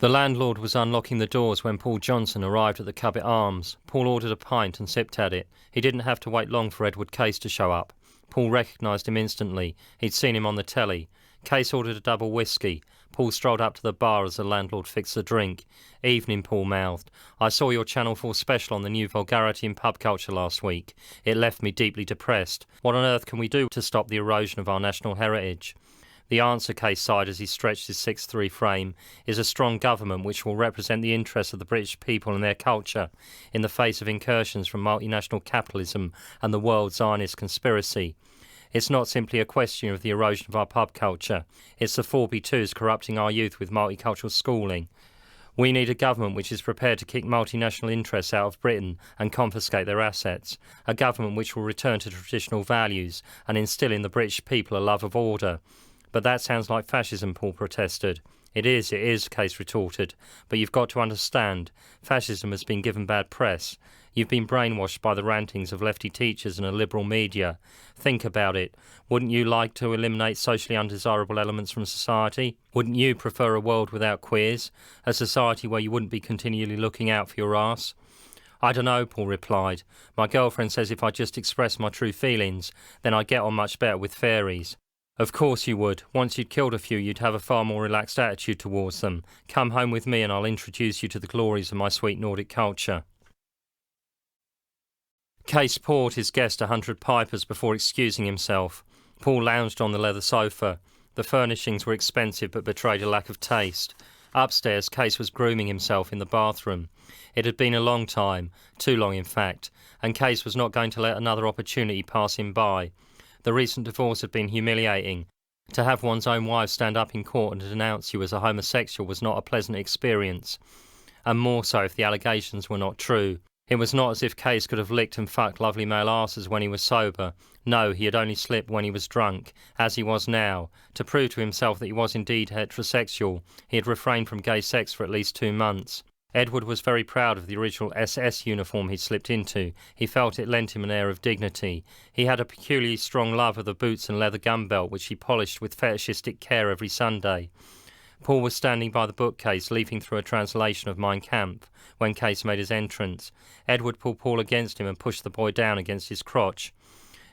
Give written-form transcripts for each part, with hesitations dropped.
The landlord was unlocking the doors when Paul Johnson arrived at the Cubbit Arms. Paul ordered a pint and sipped at it. He didn't have to wait long for Edward Case to show up. Paul recognised him instantly. He'd seen him on the telly. Case ordered a double whisky. Paul strolled up to the bar as the landlord fixed the drink. "Evening," Paul mouthed. "I saw your Channel 4 special on the new vulgarity in pub culture last week. It left me deeply depressed. What on earth can we do to stop the erosion of our national heritage?" The answer, Case sighed as he stretched his 6'3" frame, is a strong government which will represent the interests of the British people and their culture in the face of incursions from multinational capitalism and the world Zionist conspiracy. It's not simply a question of the erosion of our pub culture. It's the 4B2s corrupting our youth with multicultural schooling. We need a government which is prepared to kick multinational interests out of Britain and confiscate their assets. A government which will return to traditional values and instill in the British people a love of order. "But that sounds like fascism," Paul protested. It is, Case retorted. "But you've got to understand, fascism has been given bad press. You've been brainwashed by the rantings of lefty teachers and a liberal media. Think about it. Wouldn't you like to eliminate socially undesirable elements from society? Wouldn't you prefer a world without queers? A society where you wouldn't be continually looking out for your arse?" "I don't know," Paul replied. "My girlfriend says if I just express my true feelings, then I get on much better with fairies." "Of course you would. Once you'd killed a few, you'd have a far more relaxed attitude towards them. Come home with me and I'll introduce you to the glories of my sweet Nordic culture." Case poured his guest 100 pipers before excusing himself. Paul lounged on the leather sofa. The furnishings were expensive but betrayed a lack of taste. Upstairs, Case was grooming himself in the bathroom. It had been a long time, too long in fact, and Case was not going to let another opportunity pass him by. The recent divorce had been humiliating. To have one's own wife stand up in court and denounce you as a homosexual was not a pleasant experience, and more so if the allegations were not true. It was not as if Case could have licked and fucked lovely male arses when he was sober. No, he had only slipped when he was drunk, as he was now. To prove to himself that he was indeed heterosexual, he had refrained from gay sex for at least 2 months. Edward was very proud of the original SS uniform he'd slipped into. He felt it lent him an air of dignity. He had a peculiarly strong love of the boots and leather gun belt which he polished with fetishistic care every Sunday. Paul was standing by the bookcase, leafing through a translation of Mein Kampf, when Case made his entrance. Edward pulled Paul against him and pushed the boy down against his crotch.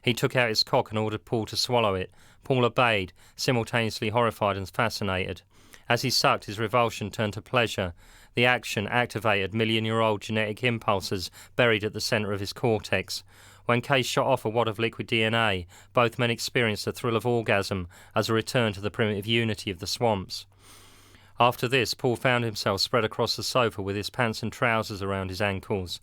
He took out his cock and ordered Paul to swallow it. Paul obeyed, simultaneously horrified and fascinated. As he sucked, his revulsion turned to pleasure. The action activated million-year-old genetic impulses buried at the centre of his cortex. When Case shot off a wad of liquid DNA, both men experienced a thrill of orgasm as a return to the primitive unity of the swamps. After this, Paul found himself spread across the sofa with his pants and trousers around his ankles.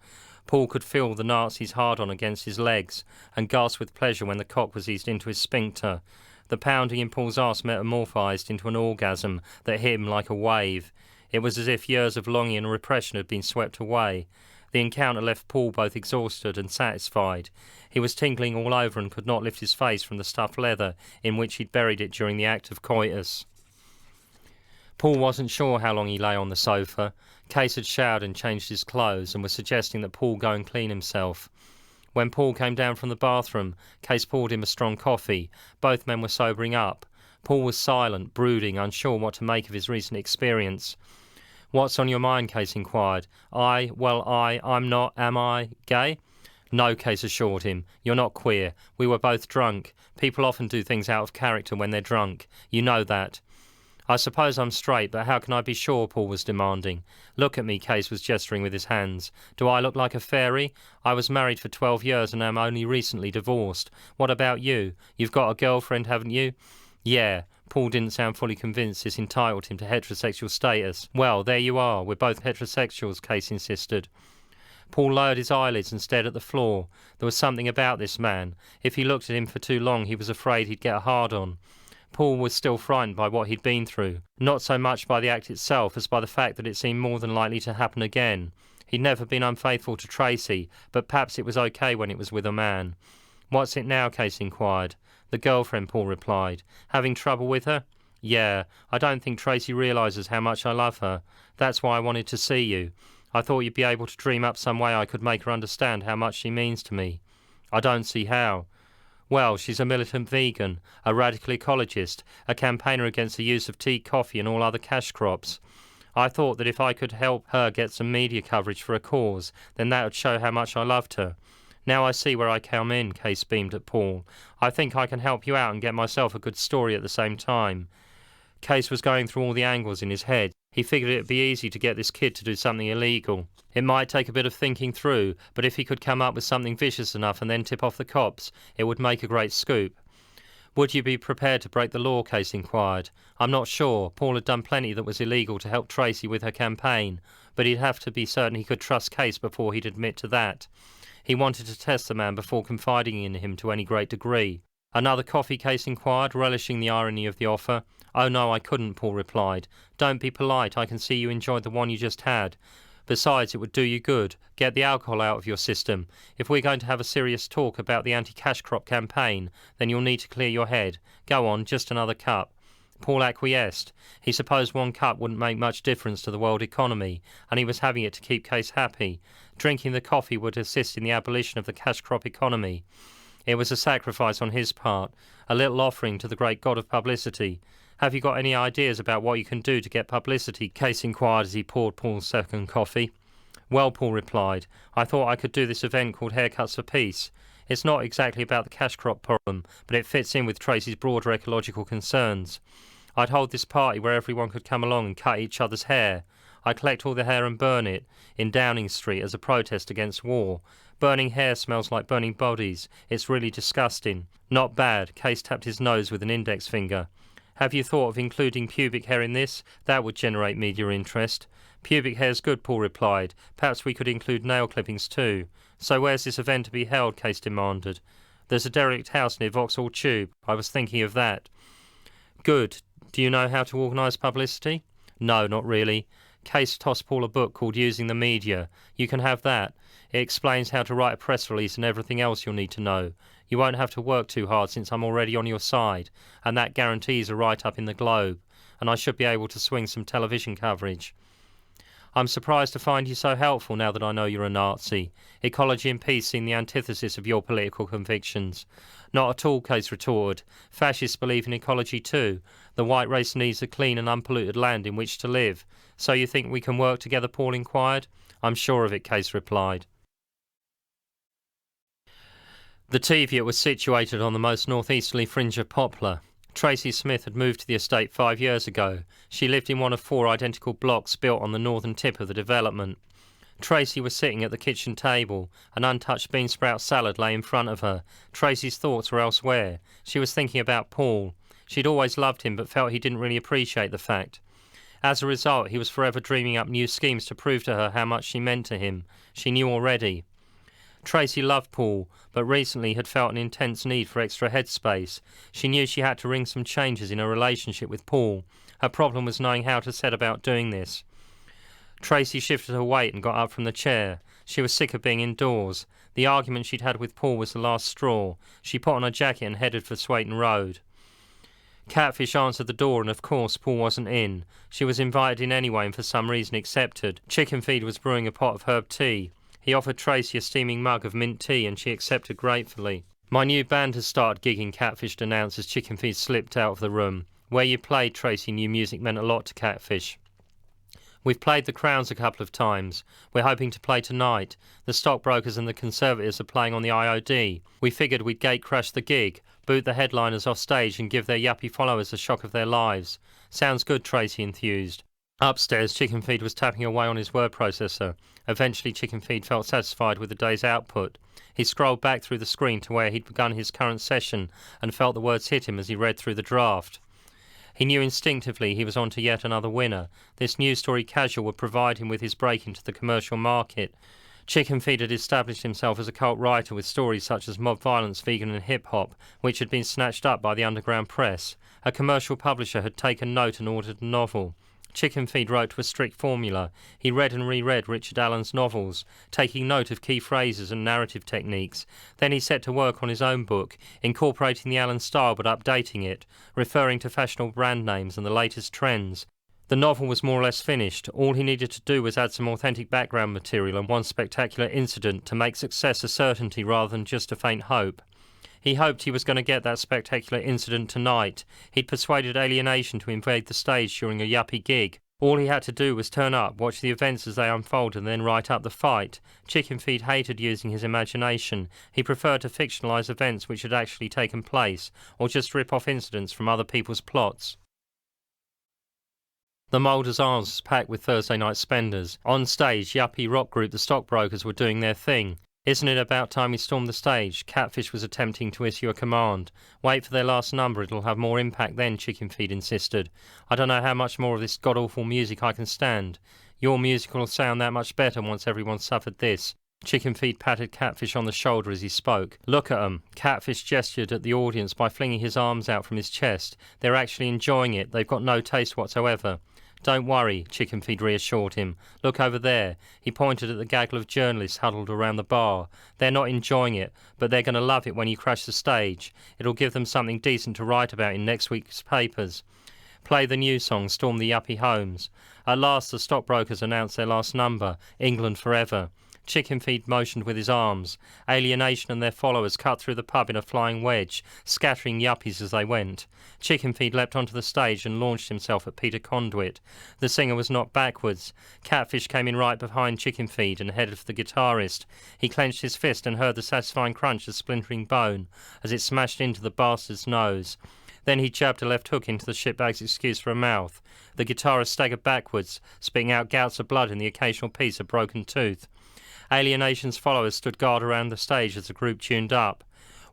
Paul could feel the Nazi's hard-on against his legs and gasped with pleasure when the cock was eased into his sphincter. The pounding in Paul's arse metamorphosed into an orgasm that hit him like a wave. It was as if years of longing and repression had been swept away. The encounter left Paul both exhausted and satisfied. He was tingling all over and could not lift his face from the stuffed leather in which he'd buried it during the act of coitus. Paul wasn't sure how long he lay on the sofa. Case had showered and changed his clothes and was suggesting that Paul go and clean himself. When Paul came down from the bathroom, Case poured him a strong coffee. Both men were sobering up. Paul was silent, brooding, unsure what to make of his recent experience. "What's on your mind?" Case inquired. I'm not, am I, gay?" "No," Case assured him. "You're not queer. We were both drunk. People often do things out of character when they're drunk. You know that." "I suppose I'm straight, but how can I be sure?" Paul was demanding. "Look at me," Case was gesturing with his hands. "Do I look like a fairy? I was married for 12 years and am only recently divorced. What about you? You've got a girlfriend, haven't you?" "Yeah." Paul didn't sound fully convinced this entitled him to heterosexual status. "Well, there you are. We're both heterosexuals," Case insisted. Paul lowered his eyelids and stared at the floor. There was something about this man. If he looked at him for too long, he was afraid he'd get a hard-on. Paul was still frightened by what he'd been through, not so much by the act itself as by the fact that it seemed more than likely to happen again. He'd never been unfaithful to Tracy, but perhaps it was okay when it was with a man. "What's it now?" Case inquired. "The girlfriend," Paul replied. "Having trouble with her?" "Yeah, I don't think Tracy realises how much I love her. That's why I wanted to see you. I thought you'd be able to dream up some way I could make her understand how much she means to me." "I don't see how." "Well, she's a militant vegan, a radical ecologist, a campaigner against the use of tea, coffee and all other cash crops. I thought that if I could help her get some media coverage for a cause, then that would show how much I loved her. Now I see where I come in, Case beamed at Paul. I think I can help you out and get myself a good story at the same time. Case was going through all the angles in his head. He figured it'd be easy to get this kid to do something illegal. It might take a bit of thinking through, but if he could come up with something vicious enough and then tip off the cops, it would make a great scoop. Would you be prepared to break the law? Case inquired. I'm not sure. Paul had done plenty that was illegal to help Tracy with her campaign, but he'd have to be certain he could trust Case before he'd admit to that. He wanted to test the man before confiding in him to any great degree. Another coffee? Case inquired, relishing the irony of the offer. Oh no, I couldn't, Paul replied. Don't be polite, I can see you enjoyed the one you just had. Besides, it would do you good. Get the alcohol out of your system. If we're going to have a serious talk about the anti-cash crop campaign, then you'll need to clear your head. Go on, just another cup. Paul acquiesced. He supposed one cup wouldn't make much difference to the world economy, and he was having it to keep Case happy. Drinking the coffee would assist in the abolition of the cash crop economy. It was a sacrifice on his part, a little offering to the great god of publicity. Have you got any ideas about what you can do to get publicity? Case inquired as he poured Paul's second coffee. Well, Paul replied, I thought I could do this event called Haircuts for Peace. It's not exactly about the cash crop problem, but it fits in with Tracy's broader ecological concerns. I'd hold this party where everyone could come along and cut each other's hair. I'd collect all the hair and burn it in Downing Street as a protest against war. Burning hair smells like burning bodies. It's really disgusting. Not bad. Case tapped his nose with an index finger. Have you thought of including pubic hair in this? That would generate media interest. Pubic hair's good, Paul replied. Perhaps we could include nail clippings too. So where's this event to be held? Case demanded. There's a derelict house near Vauxhall Tube. I was thinking of that. Good. Do you know how to organise publicity? No, not really. Case tossed Paul a book called Using the Media. You can have that. It explains how to write a press release and everything else you'll need to know. You won't have to work too hard since I'm already on your side, and that guarantees a write-up in the Globe, and I should be able to swing some television coverage. I'm surprised to find you so helpful now that I know you're a Nazi. Ecology and peace seem the antithesis of your political convictions. Not at all, Case retorted. Fascists believe in ecology too. The white race needs a clean and unpolluted land in which to live. So you think we can work together? Paul inquired. I'm sure of it, Case replied. The Teviot was situated on the most northeasterly fringe of Poplar. Tracy Smith had moved to the estate 5 years ago. She lived in one of 4 identical blocks built on the northern tip of the development. Tracy was sitting at the kitchen table. An untouched bean sprout salad lay in front of her. Tracy's thoughts were elsewhere. She was thinking about Paul. She'd always loved him but felt he didn't really appreciate the fact. As a result, he was forever dreaming up new schemes to prove to her how much she meant to him. She knew already. Tracy loved Paul, but recently had felt an intense need for extra headspace. She knew she had to ring some changes in her relationship with Paul. Her problem was knowing how to set about doing this. Tracy shifted her weight and got up from the chair. She was sick of being indoors. The argument she'd had with Paul was the last straw. She put on her jacket and headed for Swayton Road. Catfish answered the door, and of course Paul wasn't in. She was invited in anyway and for some reason accepted. Chickenfeed was brewing a pot of herb tea. He offered Tracy a steaming mug of mint tea and she accepted gratefully. My new band has started gigging, Catfish announced as Chickenfeed slipped out of the room. Where you played, Tracy knew music meant a lot to Catfish. We've played the Crowns a couple of times. We're hoping to play tonight. The stockbrokers and the Conservatives are playing on the IOD. We figured we'd gate crash the gig, boot the headliners off stage and give their yuppie followers the shock of their lives. Sounds good, Tracy enthused. Upstairs, Chickenfeed was tapping away on his word processor. Eventually, Chickenfeed felt satisfied with the day's output. He scrolled back through the screen to where he'd begun his current session and felt the words hit him as he read through the draft. He knew instinctively he was on to yet another winner. This news story casual would provide him with his break into the commercial market. Chickenfeed had established himself as a cult writer with stories such as mob violence, vegan and hip-hop, which had been snatched up by the underground press. A commercial publisher had taken note and ordered a novel. Chickenfeed wrote to a strict formula. He read and reread Richard Allen's novels, taking note of key phrases and narrative techniques. Then he set to work on his own book, incorporating the Allen style but updating it, referring to fashionable brand names and the latest trends. The novel was more or less finished. All he needed to do was add some authentic background material and one spectacular incident to make success a certainty rather than just a faint hope. He hoped he was going to get that spectacular incident tonight. He'd persuaded Alienation to invade the stage during a yuppie gig. All he had to do was turn up, watch the events as they unfolded, and then write up the fight. Chickenfeed hated using his imagination. He preferred to fictionalise events which had actually taken place, or just rip off incidents from other people's plots. The Moulders Arms was packed with Thursday night spenders. On stage, yuppie rock group The Stockbrokers were doing their thing. Isn't it about time we stormed the stage? Catfish was attempting to issue a command. Wait for their last number, it'll have more impact then, Chickenfeed insisted. I don't know how much more of this god-awful music I can stand. Your music will sound that much better once everyone's suffered this. Chickenfeed patted Catfish on the shoulder as he spoke. Look at 'em. Catfish gestured at the audience by flinging his arms out from his chest. They're actually enjoying it. They've got no taste whatsoever. Don't worry, Chickenfeed reassured him. Look over there. He pointed at the gaggle of journalists huddled around the bar. They're not enjoying it, but they're going to love it when you crash the stage. It'll give them something decent to write about in next week's papers. Play the new song, storm the yuppie homes. At last the stockbrokers announced their last number, England Forever. Chickenfeed motioned with his arms. Alienation and their followers cut through the pub in a flying wedge, scattering yuppies as they went. Chickenfeed leapt onto the stage and launched himself at Peter Conduit. The singer was knocked backwards. Catfish came in right behind Chickenfeed and headed for the guitarist. He clenched his fist and heard the satisfying crunch of splintering bone as it smashed into the bastard's nose. Then he jabbed a left hook into the shitbag's excuse for a mouth. The guitarist staggered backwards, spitting out gouts of blood and the occasional piece of broken tooth. Alienation's followers stood guard around the stage as the group tuned up.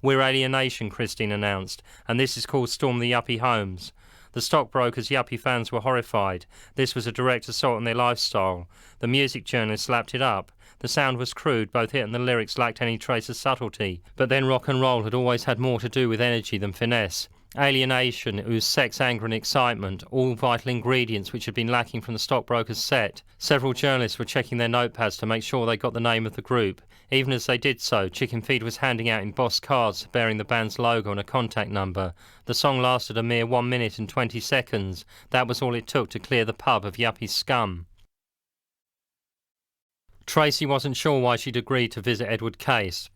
We're Alienation, Christine announced, and this is called Storm the Yuppie Homes. The stockbrokers' yuppie fans were horrified. This was a direct assault on their lifestyle. The music journalists lapped it up. The sound was crude, both it and the lyrics lacked any trace of subtlety. But then rock and roll had always had more to do with energy than finesse. Alienation oozed sex, anger and excitement, all vital ingredients which had been lacking from the stockbrokers' set. Several journalists were checking their notepads to make sure they got the name of the group. Even as they did so, Chickenfeed was handing out embossed cards bearing the band's logo and a contact number. The song lasted a mere 1 minute and 20 seconds. That was all it took to clear the pub of yuppie scum. Tracy wasn't sure why she'd agreed to visit Edward Case.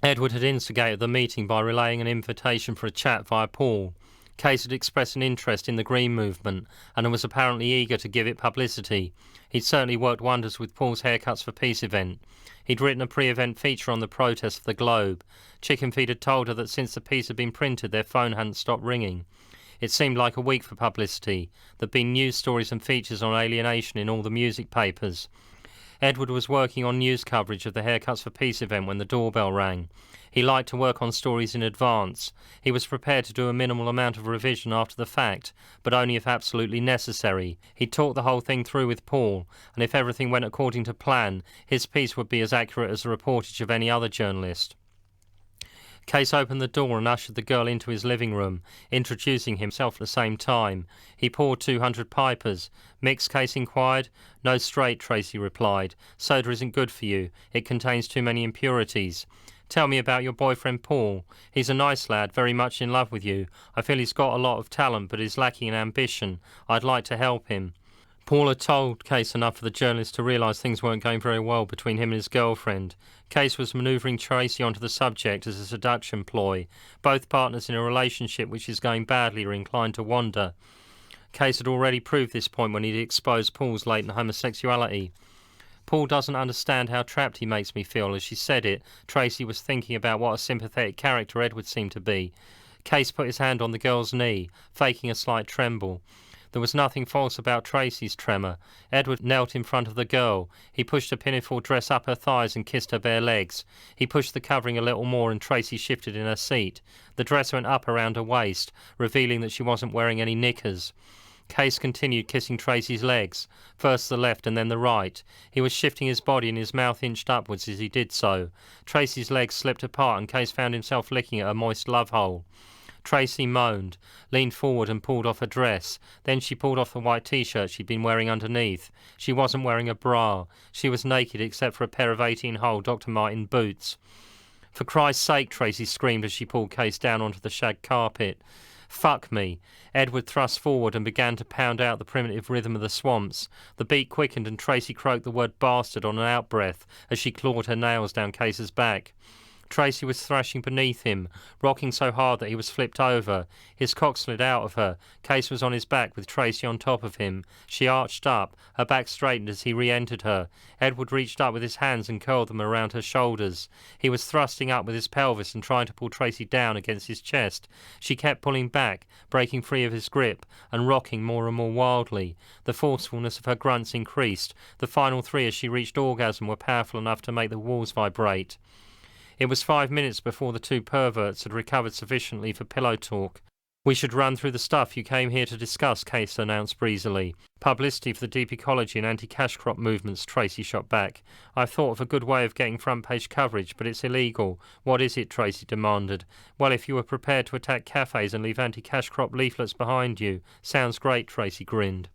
Edward had instigated the meeting by relaying an invitation for a chat via Paul. Case had expressed an interest in the Green movement and was apparently eager to give it publicity. He'd certainly worked wonders with Paul's Haircuts for Peace event. He'd written a pre-event feature on the protest for the Globe. Chickenfeed had told her that since the piece had been printed, their phone hadn't stopped ringing. It seemed like a week for publicity. There'd been news stories and features on Alienation in all the music papers. Edward was working on news coverage of the Haircuts for Peace event when the doorbell rang. He liked to work on stories in advance. He was prepared to do a minimal amount of revision after the fact, but only if absolutely necessary. He'd talked the whole thing through with Paul, and if everything went according to plan, his piece would be as accurate as the reportage of any other journalist. Case opened the door and ushered the girl into his living room, introducing himself at the same time. He poured 200 pipers. Mixed, Case inquired. No, straight, Tracy replied. Soda isn't good for you. It contains too many impurities. Tell me about your boyfriend Paul. He's a nice lad, very much in love with you. I feel he's got a lot of talent, but is lacking in ambition. I'd like to help him. Paul had told Case enough for the journalist to realise things weren't going very well between him and his girlfriend. Case was manoeuvring Tracy onto the subject as a seduction ploy. Both partners in a relationship which is going badly are inclined to wander. Case had already proved this point when he'd exposed Paul's latent homosexuality. Paul doesn't understand how trapped he makes me feel. As she said it, Tracy was thinking about what a sympathetic character Edward seemed to be. Case put his hand on the girl's knee, faking a slight tremble. There was nothing false about Tracy's tremor. Edward knelt in front of the girl. He pushed a pinafore dress up her thighs and kissed her bare legs. He pushed the covering a little more and Tracy shifted in her seat. The dress went up around her waist, revealing that she wasn't wearing any knickers. Case continued kissing Tracy's legs, first the left and then the right. He was shifting his body and his mouth inched upwards as he did so. Tracy's legs slipped apart and Case found himself licking at her moist love hole. Tracy moaned, leaned forward and pulled off her dress. Then she pulled off the white t-shirt she'd been wearing underneath. She wasn't wearing a bra. She was naked except for a pair of 18-hole Dr. Martin boots. For Christ's sake, Tracy screamed as she pulled Case down onto the shag carpet. Fuck me. Edward thrust forward and began to pound out the primitive rhythm of the swamps. The beat quickened and Tracy croaked the word bastard on an outbreath as she clawed her nails down Case's back. Tracy was thrashing beneath him, rocking so hard that he was flipped over. His cock slid out of her. Case was on his back with Tracy on top of him. She arched up, her back straightened as he re-entered her. Edward reached up with his hands and curled them around her shoulders. He was thrusting up with his pelvis and trying to pull Tracy down against his chest. She kept pulling back, breaking free of his grip, and rocking more and more wildly. The forcefulness of her grunts increased. The final three as she reached orgasm were powerful enough to make the walls vibrate. It was 5 minutes before the two perverts had recovered sufficiently for pillow talk. "We should run through the stuff you came here to discuss," Case announced breezily. "Publicity for the deep ecology and anti-cash crop movements," Tracy shot back. "I've thought of a good way of getting front-page coverage, but it's illegal." "What is it?" Tracy demanded. "Well, if you were prepared to attack cafes and leave anti-cash crop leaflets behind you." "Sounds great," Tracy grinned.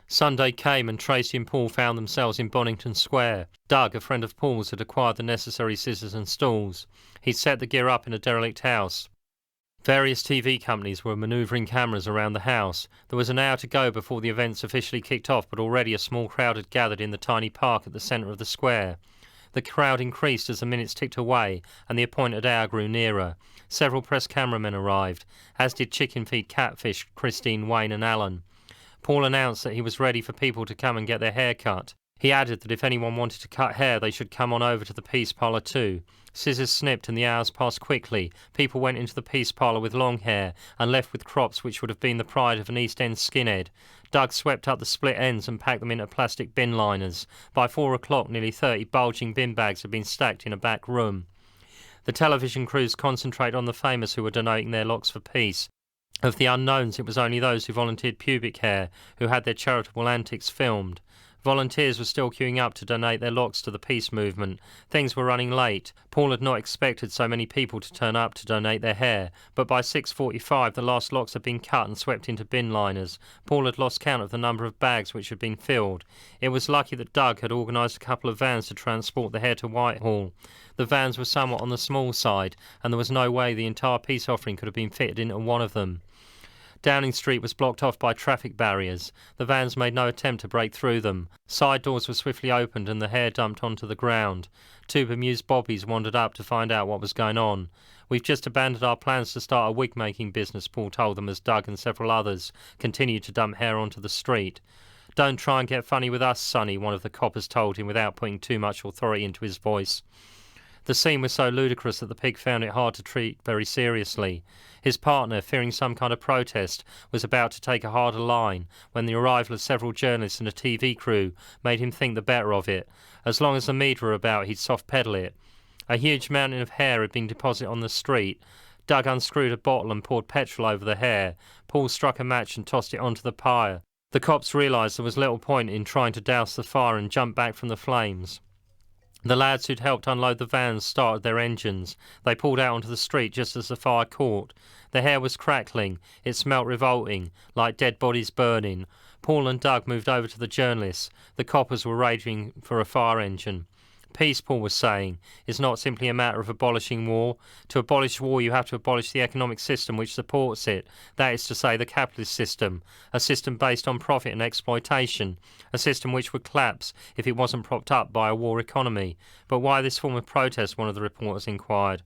Sunday came and Tracy and Paul found themselves in Bonington Square. Doug, a friend of Paul's, had acquired the necessary scissors and stools. He'd set the gear up in a derelict house. Various TV companies were manoeuvring cameras around the house. There was an hour to go before the events officially kicked off, but already a small crowd had gathered in the tiny park at the centre of the square. The crowd increased as the minutes ticked away and the appointed hour grew nearer. Several press cameramen arrived, as did Chickenfeed Catfish, Christine, Wayne and Alan. Paul announced that he was ready for people to come and get their hair cut. He added that if anyone wanted to cut hair, they should come on over to the Peace Parlour too. Scissors snipped and the hours passed quickly. People went into the Peace Parlour with long hair and left with crops which would have been the pride of an East End skinhead. Doug swept up the split ends and packed them into plastic bin liners. By 4 o'clock, nearly 30 bulging bin bags had been stacked in a back room. The television crews concentrated on the famous who were donating their locks for peace. Of the unknowns, it was only those who volunteered pubic hair who had their charitable antics filmed. Volunteers were still queuing up to donate their locks to the peace movement. Things were running late. Paul had not expected so many people to turn up to donate their hair, but by 6:45 the last locks had been cut and swept into bin liners. Paul had lost count of the number of bags which had been filled. It was lucky that Doug had organised a couple of vans to transport the hair to Whitehall. The vans were somewhat on the small side, and there was no way the entire peace offering could have been fitted into one of them. Downing Street was blocked off by traffic barriers. The vans made no attempt to break through them. Side doors were swiftly opened and the hair dumped onto the ground. Two bemused bobbies wandered up to find out what was going on. "We've just abandoned our plans to start a wig-making business," Paul told them as Doug and several others continued to dump hair onto the street. "Don't try and get funny with us, Sonny," one of the coppers told him without putting too much authority into his voice. The scene was so ludicrous that the pig found it hard to treat very seriously. His partner, fearing some kind of protest, was about to take a harder line when the arrival of several journalists and a TV crew made him think the better of it. As long as the media were about, he'd soft-pedal it. A huge mountain of hair had been deposited on the street. Doug unscrewed a bottle and poured petrol over the hair. Paul struck a match and tossed it onto the pyre. The cops realised there was little point in trying to douse the fire and jumped back from the flames. The lads who'd helped unload the vans started their engines. They pulled out onto the street just as the fire caught. The hair was crackling. It smelt revolting, like dead bodies burning. Paul and Doug moved over to the journalists. The coppers were raging for a fire engine. "Peace," Paul was saying, "is not simply a matter of abolishing war. To abolish war you have to abolish the economic system which supports it. That is to say, the capitalist system, a system based on profit and exploitation, a system which would collapse if it wasn't propped up by a war economy." "But why this form of protest?" one of the reporters inquired.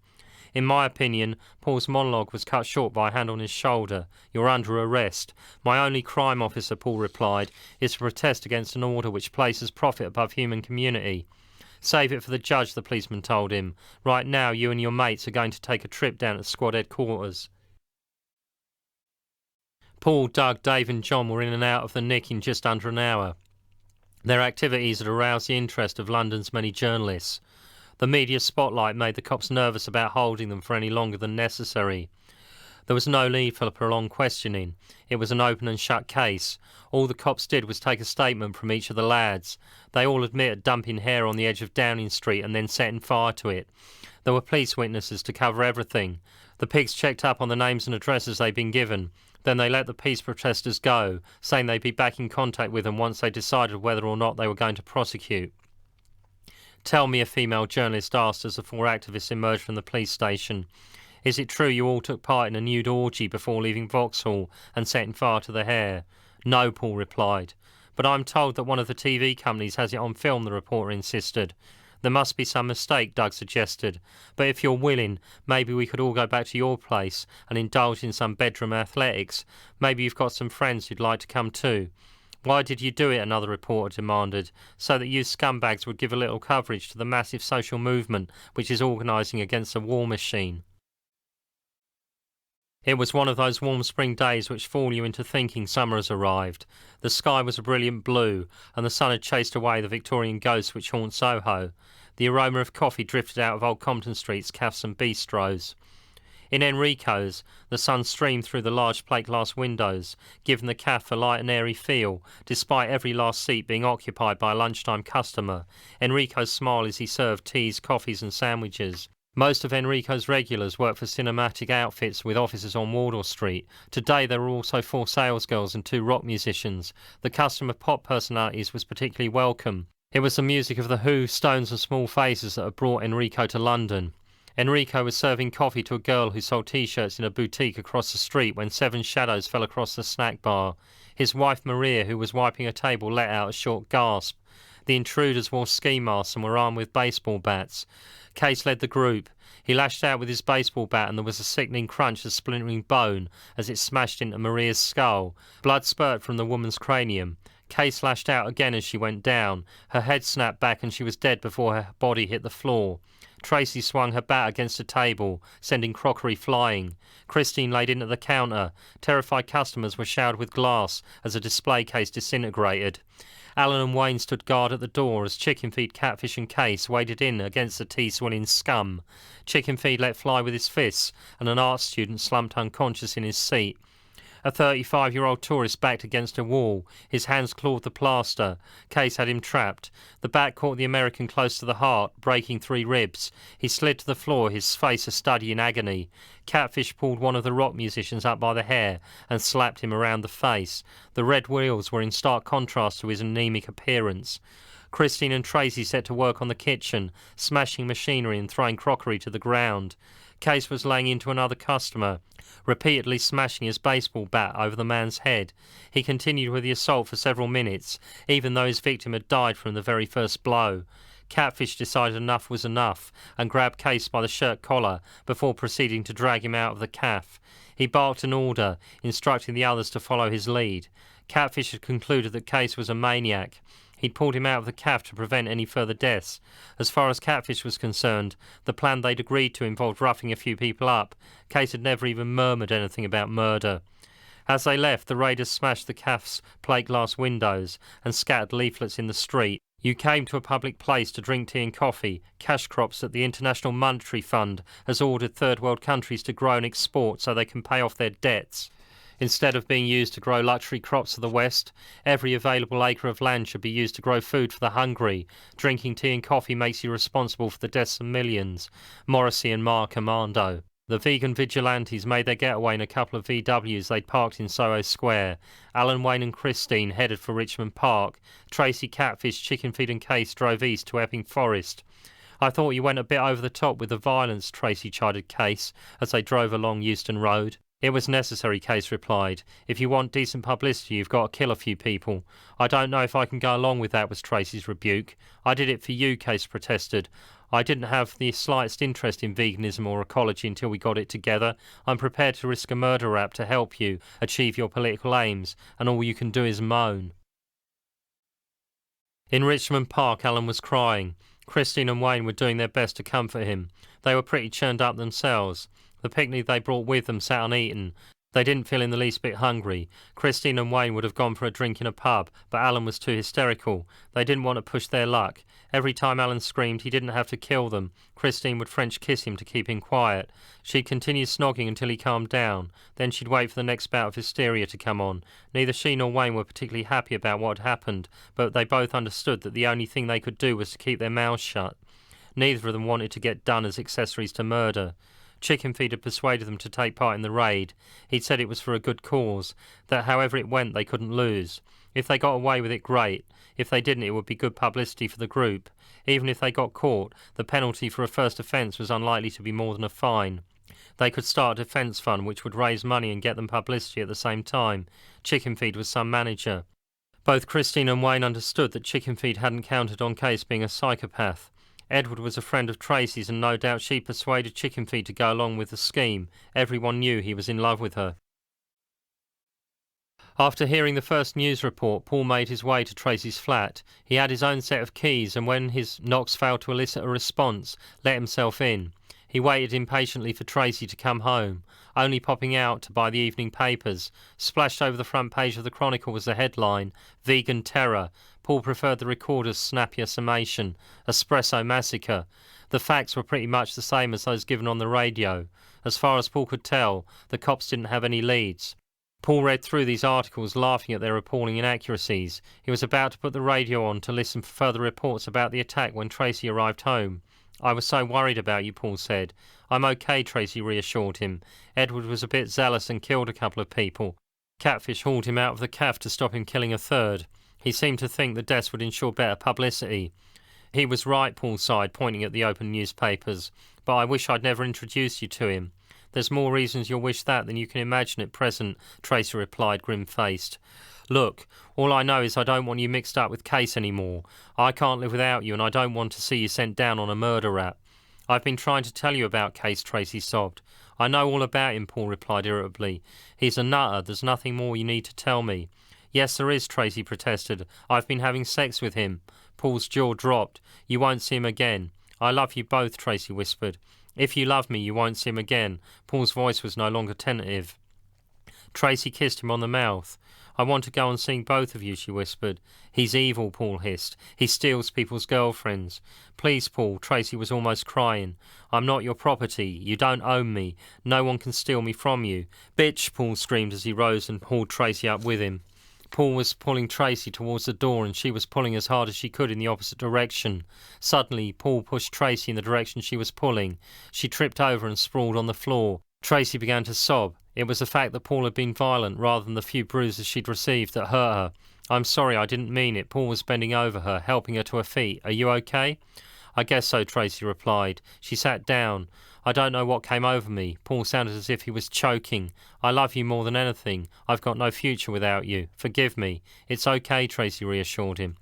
"In my opinion," Paul's monologue was cut short by a hand on his shoulder. "You're under arrest." "My only crime, officer," Paul replied, "is to protest against an order which places profit above human community." "Save it for the judge," the policeman told him. "Right now you and your mates are going to take a trip down to squad headquarters." Paul, Doug, Dave and John were in and out of the nick in just under an hour. Their activities had aroused the interest of London's many journalists. The media spotlight made the cops nervous about holding them for any longer than necessary. There was no need for prolonged questioning. It was an open and shut case. All the cops did was take a statement from each of the lads. They all admitted dumping hair on the edge of Downing Street and then setting fire to it. There were police witnesses to cover everything. The pigs checked up on the names and addresses they'd been given. Then they let the peace protesters go, saying they'd be back in contact with them once they decided whether or not they were going to prosecute. "Tell me," a female journalist asked as the four activists emerged from the police station, "is it true you all took part in a nude orgy before leaving Vauxhall and setting fire to the hair?" "No," Paul replied. "But I'm told that one of the TV companies has it on film," the reporter insisted. There must be some mistake, Doug suggested. But if you're willing, maybe we could all go back to your place and indulge in some bedroom athletics. Maybe you've got some friends who'd like to come too. Why did you do it? Another reporter demanded. So that you scumbags would give a little coverage to the massive social movement which is organising against the war machine. It was one of those warm spring days which fool you into thinking summer has arrived. The sky was a brilliant blue, and the sun had chased away the Victorian ghosts which haunt Soho. The aroma of coffee drifted out of Old Compton Street's cafes and bistros. In Enrico's, the sun streamed through the large plate-glass windows, giving the cafe a light and airy feel, despite every last seat being occupied by a lunchtime customer. Enrico smiled as he served teas, coffees and sandwiches. Most of Enrico's regulars worked for cinematic outfits with offices on Wardour Street. Today there were also 4 salesgirls and 2 rock musicians. The custom of pop personalities was particularly welcome. It was the music of The Who, Stones and Small Faces that had brought Enrico to London. Enrico was serving coffee to a girl who sold T-shirts in a boutique across the street when 7 shadows fell across the snack bar. His wife Maria, who was wiping a table, let out a short gasp. The intruders wore ski masks and were armed with baseball bats. Case led the group. He lashed out with his baseball bat and there was a sickening crunch of splintering bone as it smashed into Maria's skull. Blood spurted from the woman's cranium. Case lashed out again as she went down. Her head snapped back and she was dead before her body hit the floor. Tracy swung her bat against a table, sending crockery flying. Christine laid in at the counter. Terrified customers were showered with glass as a display case disintegrated. Alan and Wayne stood guard at the door as Chickenfeed, Catfish and Case waded in against the tea-swilling scum. Chickenfeed let fly with his fists, and an art student slumped unconscious in his seat. A 35-year-old tourist backed against a wall. His hands clawed the plaster. Case had him trapped. The bat caught the American close to the heart, breaking 3 ribs. He slid to the floor, his face a study in agony. Catfish pulled one of the rock musicians up by the hair and slapped him around the face. The red wheels were in stark contrast to his anemic appearance. Christine and Tracy set to work on the kitchen, smashing machinery and throwing crockery to the ground. Case was laying into another customer, repeatedly smashing his baseball bat over the man's head. He continued with the assault for several minutes, even though his victim had died from the very first blow. Catfish decided enough was enough and grabbed Case by the shirt collar before proceeding to drag him out of the cafe. He barked an order, instructing the others to follow his lead. Catfish had concluded that Case was a maniac. He'd pulled him out of the cafe to prevent any further deaths. As far as Catfish was concerned, the plan they'd agreed to involved roughing a few people up. Case had never even murmured anything about murder. As they left, the raiders smashed the cafe's plate-glass windows and scattered leaflets in the street. You came to a public place to drink tea and coffee. Cash crops that the International Monetary Fund has ordered third world countries to grow and export so they can pay off their debts. Instead of being used to grow luxury crops of the West, every available acre of land should be used to grow food for the hungry. Drinking tea and coffee makes you responsible for the deaths of millions. Morrissey and Mark Armando. The vegan vigilantes made their getaway in a couple of VWs they'd parked in Soho Square. Alan, Wayne and Christine headed for Richmond Park. Tracy, Catfish, Chickenfeed and Case drove east to Epping Forest. I thought you went a bit over the top with the violence, Tracy chided Case as they drove along Euston Road. It was necessary, Case replied. If you want decent publicity, you've got to kill a few people. I don't know if I can go along with that, was Tracy's rebuke. I did it for you, Case protested. I didn't have the slightest interest in veganism or ecology until we got it together. I'm prepared to risk a murder rap to help you achieve your political aims, and all you can do is moan. In Richmond Park, Alan was crying. Christine and Wayne were doing their best to comfort him. They were pretty churned up themselves. The picnic they brought with them sat uneaten. They didn't feel in the least bit hungry. Christine and Wayne would have gone for a drink in a pub, but Alan was too hysterical. They didn't want to push their luck. Every time Alan screamed, he didn't have to kill them. Christine would French kiss him to keep him quiet. She'd continue snogging until he calmed down. Then she'd wait for the next bout of hysteria to come on. Neither she nor Wayne were particularly happy about what had happened, but they both understood that the only thing they could do was to keep their mouths shut. Neither of them wanted to get done as accessories to murder. Chickenfeed had persuaded them to take part in the raid. He'd said it was for a good cause, that however it went they couldn't lose. If they got away with it, great. If they didn't, it would be good publicity for the group. Even if they got caught, the penalty for a first offence was unlikely to be more than a fine. They could start a defence fund which would raise money and get them publicity at the same time. Chickenfeed was some manager. Both Christine and Wayne understood that Chickenfeed hadn't counted on Case being a psychopath. Edward was a friend of Tracy's, and no doubt she persuaded Chickenfeed to go along with the scheme. Everyone knew he was in love with her. After hearing the first news report, Paul made his way to Tracy's flat. He had his own set of keys, and when his knocks failed to elicit a response, let himself in. He waited impatiently for Tracy to come home, only popping out to buy the evening papers. Splashed over the front page of the Chronicle was the headline, "Vegan Terror." Paul preferred the recorder's snappier summation, "Espresso Massacre." The facts were pretty much the same as those given on the radio. As far as Paul could tell, the cops didn't have any leads. Paul read through these articles, laughing at their appalling inaccuracies. He was about to put the radio on to listen for further reports about the attack when Tracy arrived home. "I was so worried about you," Paul said. "I'm okay," Tracy reassured him. "Edward was a bit zealous and killed a couple of people. Catfish hauled him out of the caff to stop him killing a third. He seemed to think the deaths would ensure better publicity." "He was right," Paul sighed, pointing at the open newspapers. "But I wish I'd never introduced you to him." "There's more reasons you'll wish that than you can imagine at present," Tracy replied, grim-faced. "Look, all I know is I don't want you mixed up with Case anymore. I can't live without you, and I don't want to see you sent down on a murder rap." "I've been trying to tell you about Case," Tracy sobbed. "I know all about him," Paul replied irritably. "He's a nutter. There's nothing more you need to tell me." "Yes, there is," Tracy protested. "I've been having sex with him." Paul's jaw dropped. "You won't see him again." "I love you both," Tracy whispered. "If you love me, you won't see him again." Paul's voice was no longer tentative. Tracy kissed him on the mouth. "I want to go on seeing both of you," she whispered. "He's evil," Paul hissed. "He steals people's girlfriends." "Please, Paul," Tracy was almost crying. "I'm not your property. You don't own me. No one can steal me from you." "Bitch," Paul screamed as he rose and hauled Tracy up with him. Paul was pulling Tracy towards the door, and she was pulling as hard as she could in the opposite direction. Suddenly, Paul pushed Tracy in the direction she was pulling. She tripped over and sprawled on the floor. Tracy began to sob. It was the fact that Paul had been violent rather than the few bruises she'd received that hurt her. "I'm sorry, I didn't mean it." Paul was bending over her, helping her to her feet. "Are you okay?" "I guess so," Tracy replied. She sat down. "I don't know what came over me." Paul sounded as if he was choking. "I love you more than anything. I've got no future without you. Forgive me." "It's okay," Tracy reassured him.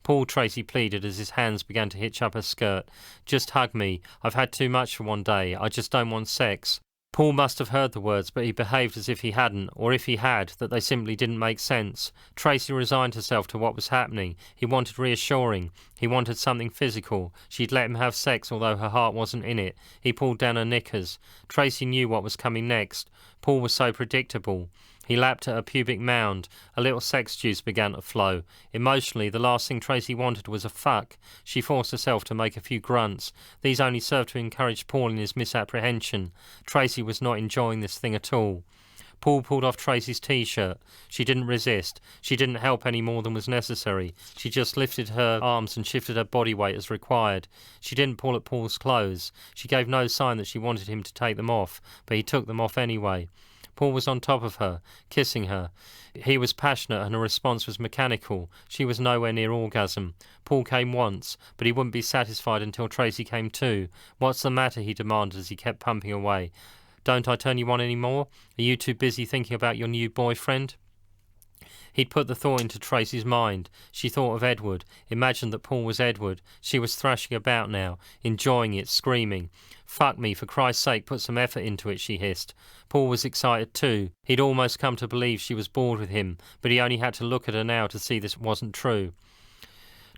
"Paul," Tracy pleaded as his hands began to hitch up her skirt. "Just hug me. I've had too much for one day. I just don't want sex." Paul must have heard the words, but he behaved as if he hadn't, or if he had, that they simply didn't make sense. Tracy resigned herself to what was happening. He wanted reassuring. He wanted something physical. She'd let him have sex, although her heart wasn't in it. He pulled down her knickers. Tracy knew what was coming next. Paul was so predictable. He lapped at her pubic mound. A little sex juice began to flow. Emotionally, the last thing Tracy wanted was a fuck. She forced herself to make a few grunts. These only served to encourage Paul in his misapprehension. Tracy was not enjoying this thing at all. Paul pulled off Tracy's t-shirt. She didn't resist. She didn't help any more than was necessary. She just lifted her arms and shifted her body weight as required. She didn't pull at Paul's clothes. She gave no sign that she wanted him to take them off, but he took them off anyway. Paul was on top of her, kissing her. He was passionate and her response was mechanical. She was nowhere near orgasm. Paul came once, but he wouldn't be satisfied until Tracy came too. "What's the matter?" he demanded as he kept pumping away. "Don't I turn you on any more? Are you too busy thinking about your new boyfriend?" He'd put the thought into Tracy's mind. She thought of Edward, imagined that Paul was Edward. She was thrashing about now, enjoying it, screaming. "Fuck me, for Christ's sake, put some effort into it," she hissed. Paul was excited too. He'd almost come to believe she was bored with him, but he only had to look at her now to see this wasn't true.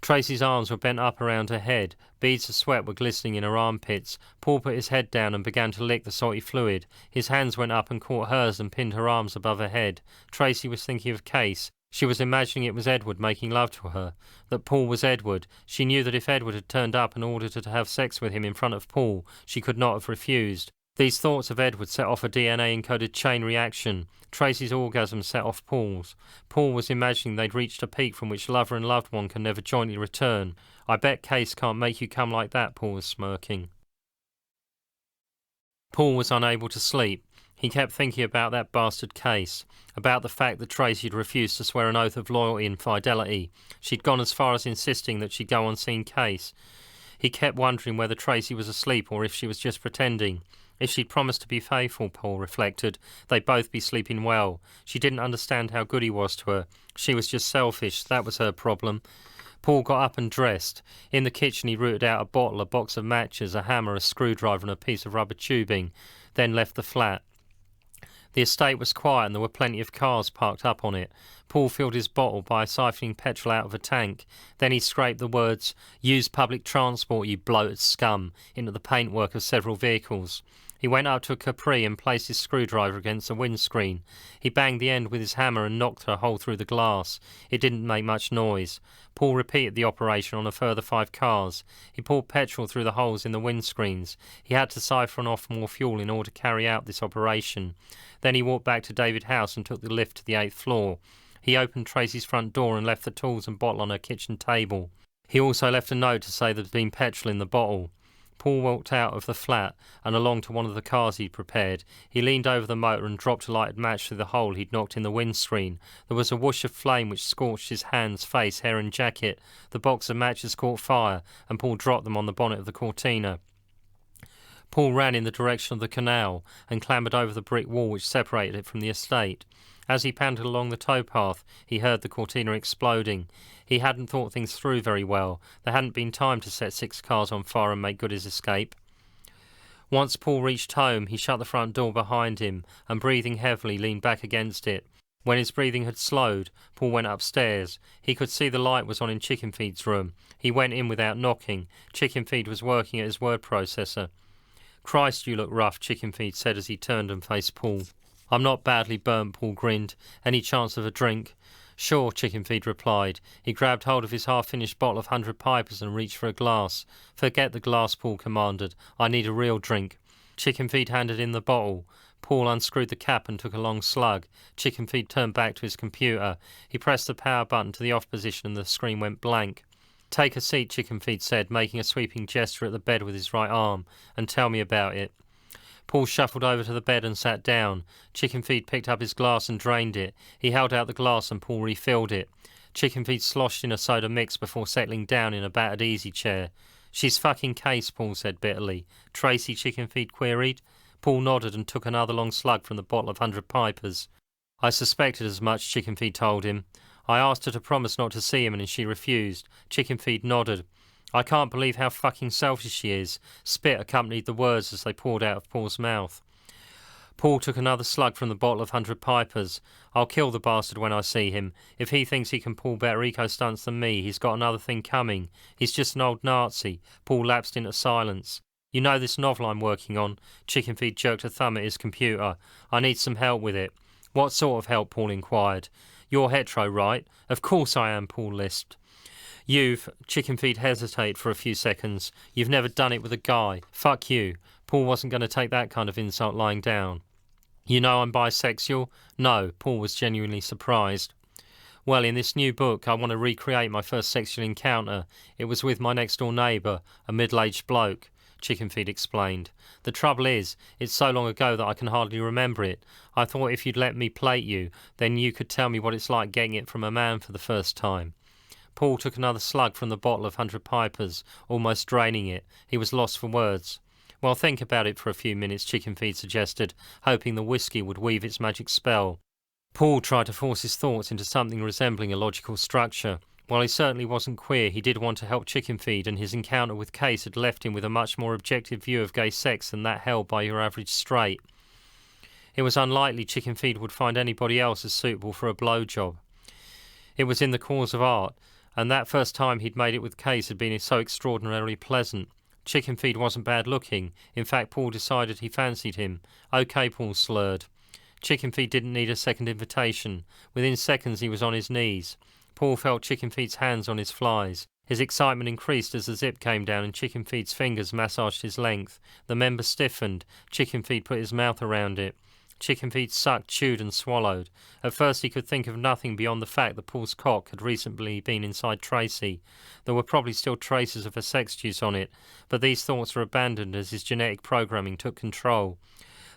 Tracy's arms were bent up around her head. Beads of sweat were glistening in her armpits. Paul put his head down and began to lick the salty fluid. His hands went up and caught hers and pinned her arms above her head. Tracy was thinking of Case. She was imagining it was Edward making love to her, that Paul was Edward. She knew that if Edward had turned up and ordered her to have sex with him in front of Paul, she could not have refused. These thoughts of Edward set off a DNA-encoded chain reaction. Tracy's orgasm set off Paul's. Paul was imagining they'd reached a peak from which lover and loved one can never jointly return. "I bet Case can't make you come like that," Paul was smirking. Paul was unable to sleep. He kept thinking about that bastard Case, about the fact that Tracy had refused to swear an oath of loyalty and fidelity. She'd gone as far as insisting that she'd go on seeing Case. He kept wondering whether Tracy was asleep or if she was just pretending. If she'd promised to be faithful, Paul reflected, they'd both be sleeping well. She didn't understand how good he was to her. She was just selfish. That was her problem. Paul got up and dressed. In the kitchen he rooted out a bottle, a box of matches, a hammer, a screwdriver and a piece of rubber tubing, then left the flat. The estate was quiet and there were plenty of cars parked up on it. Paul filled his bottle by siphoning petrol out of a tank. Then he scraped the words, "Use public transport, you bloated scum," into the paintwork of several vehicles. He went up to a Capri and placed his screwdriver against the windscreen. He banged the end with his hammer and knocked a hole through the glass. It didn't make much noise. Paul repeated the operation on a further 5 cars. He poured petrol through the holes in the windscreens. He had to siphon off more fuel in order to carry out this operation. Then he walked back to David's house and took the lift to the 8th floor. He opened Tracy's front door and left the tools and bottle on her kitchen table. He also left a note to say there'd been petrol in the bottle. Paul walked out of the flat and along to one of the cars he'd prepared. He leaned over the motor and dropped a lighted match through the hole he'd knocked in the windscreen. There was a whoosh of flame which scorched his hands, face, hair and jacket. The box of matches caught fire and Paul dropped them on the bonnet of the Cortina. Paul ran in the direction of the canal and clambered over the brick wall which separated it from the estate. As he panted along the towpath, he heard the Cortina exploding. He hadn't thought things through very well. There hadn't been time to set 6 cars on fire and make good his escape. Once Paul reached home, he shut the front door behind him and, breathing heavily, leaned back against it. When his breathing had slowed, Paul went upstairs. He could see the light was on in Chickenfeed's room. He went in without knocking. Chickenfeed was working at his word processor. "Christ, you look rough," Chickenfeed said as he turned and faced Paul. "I'm not badly burnt," Paul grinned. "Any chance of a drink?" "Sure," Chickenfeed replied. He grabbed hold of his half-finished bottle of 100 Pipers and reached for a glass. "Forget the glass," Paul commanded. "I need a real drink." Chickenfeed handed in the bottle. Paul unscrewed the cap and took a long slug. Chickenfeed turned back to his computer. He pressed the power button to the off position and the screen went blank. "Take a seat," Chickenfeed said, making a sweeping gesture at the bed with his right arm, "and tell me about it." Paul shuffled over to the bed and sat down. Chickenfeed picked up his glass and drained it. He held out the glass and Paul refilled it. Chickenfeed sloshed in a soda mix before settling down in a battered easy chair. "She's fucking case," Paul said bitterly. "Tracy?" Chickenfeed queried. Paul nodded and took another long slug from the bottle of 100 Pipers. "I suspected as much," Chickenfeed told him. "I asked her to promise not to see him and she refused." Chickenfeed nodded. "I can't believe how fucking selfish she is." Spit accompanied the words as they poured out of Paul's mouth. Paul took another slug from the bottle of 100 Pipers. "I'll kill the bastard when I see him. If he thinks he can pull better eco-stunts than me, he's got another thing coming. He's just an old Nazi." Paul lapsed into silence. "You know this novel I'm working on?" Chickenfeed jerked a thumb at his computer. "I need some help with it." "What sort of help?" Paul inquired. "You're hetero, right?" "Of course I am," Paul lisped. Chickenfeed hesitated for a few seconds. "You've never done it with a guy." "Fuck you." Paul wasn't going to take that kind of insult lying down. "You know I'm bisexual?" "No." Paul was genuinely surprised. "Well, in this new book, I want to recreate my first sexual encounter. It was with my next-door neighbour, a middle-aged bloke," Chickenfeed explained. "The trouble is, it's so long ago that I can hardly remember it. I thought if you'd let me plate you, then you could tell me what it's like getting it from a man for the first time." Paul took another slug from the bottle of 100 Pipers, almost draining it. He was lost for words. "Well, think about it for a few minutes," Chickenfeed suggested, hoping the whiskey would weave its magic spell. Paul tried to force his thoughts into something resembling a logical structure. While he certainly wasn't queer, he did want to help Chickenfeed, and his encounter with Case had left him with a much more objective view of gay sex than that held by your average straight. It was unlikely Chickenfeed would find anybody else as suitable for a blowjob. It was in the cause of art, and that first time he'd made it with Case had been so extraordinarily pleasant. Chickenfeed wasn't bad looking. In fact, Paul decided he fancied him. "Okay," Paul slurred. Chickenfeed didn't need a second invitation. Within seconds he was on his knees. Paul felt Chickenfeed's hands on his flies. His excitement increased as the zip came down and Chickenfeed's fingers massaged his length. The member stiffened. Chickenfeed put his mouth around it. Chickenfeed sucked, chewed and swallowed. At first he could think of nothing beyond the fact that Paul's cock had recently been inside Tracy. There were probably still traces of her sex juice on it, but these thoughts were abandoned as his genetic programming took control.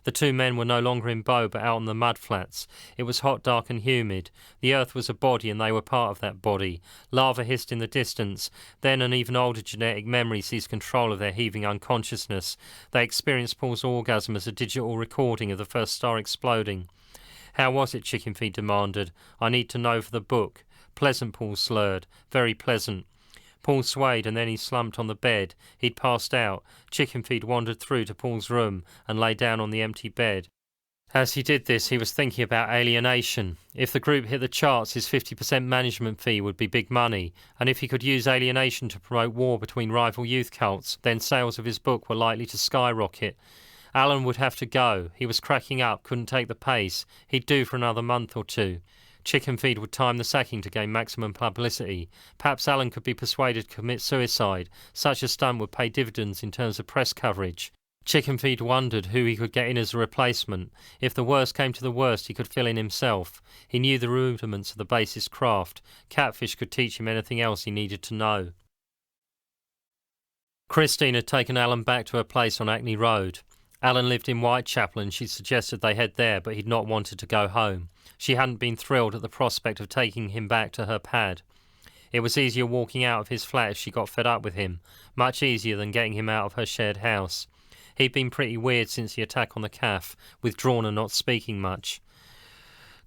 The two men were no longer in Bow but out on the mudflats. It was hot, dark and humid. The earth was a body and they were part of that body. Lava hissed in the distance. Then an even older genetic memory seized control of their heaving unconsciousness. They experienced Paul's orgasm as a digital recording of the first star exploding. "How was it?" Chickenfeed demanded. "I need to know for the book." "Pleasant," Paul slurred. "Very pleasant." Paul swayed and then he slumped on the bed. He'd passed out. Chickenfeed wandered through to Paul's room and lay down on the empty bed. As he did this, he was thinking about Alienation. If the group hit the charts, his 50% management fee would be big money, and if he could use Alienation to promote war between rival youth cults, then sales of his book were likely to skyrocket. Alan would have to go. He was cracking up, couldn't take the pace. He'd do for another month or two. Chickenfeed would time the sacking to gain maximum publicity. Perhaps Alan could be persuaded to commit suicide. Such a stunt would pay dividends in terms of press coverage. Chickenfeed wondered who he could get in as a replacement. If the worst came to the worst, he could fill in himself. He knew the rudiments of the basest craft. Catfish could teach him anything else he needed to know. Christine had taken Alan back to her place on Hackney Road. Alan lived in Whitechapel and she suggested they head there, but he'd not wanted to go home. She hadn't been thrilled at the prospect of taking him back to her pad. It was easier walking out of his flat if she got fed up with him, much easier than getting him out of her shared house. He'd been pretty weird since the attack on the caff, withdrawn and not speaking much.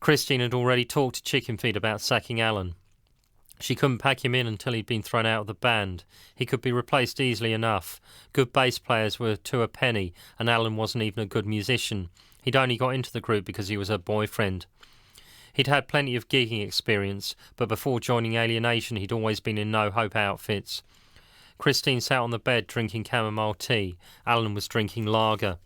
Christine had already talked to Chickenfeed about sacking Alan. She couldn't pack him in until he'd been thrown out of the band. He could be replaced easily enough. Good bass players were to a penny, and Alan wasn't even a good musician. He'd only got into the group because he was her boyfriend. He'd had plenty of gigging experience, but before joining Alienation he'd always been in no-hope outfits. Christine sat on the bed drinking chamomile tea. Alan was drinking lager.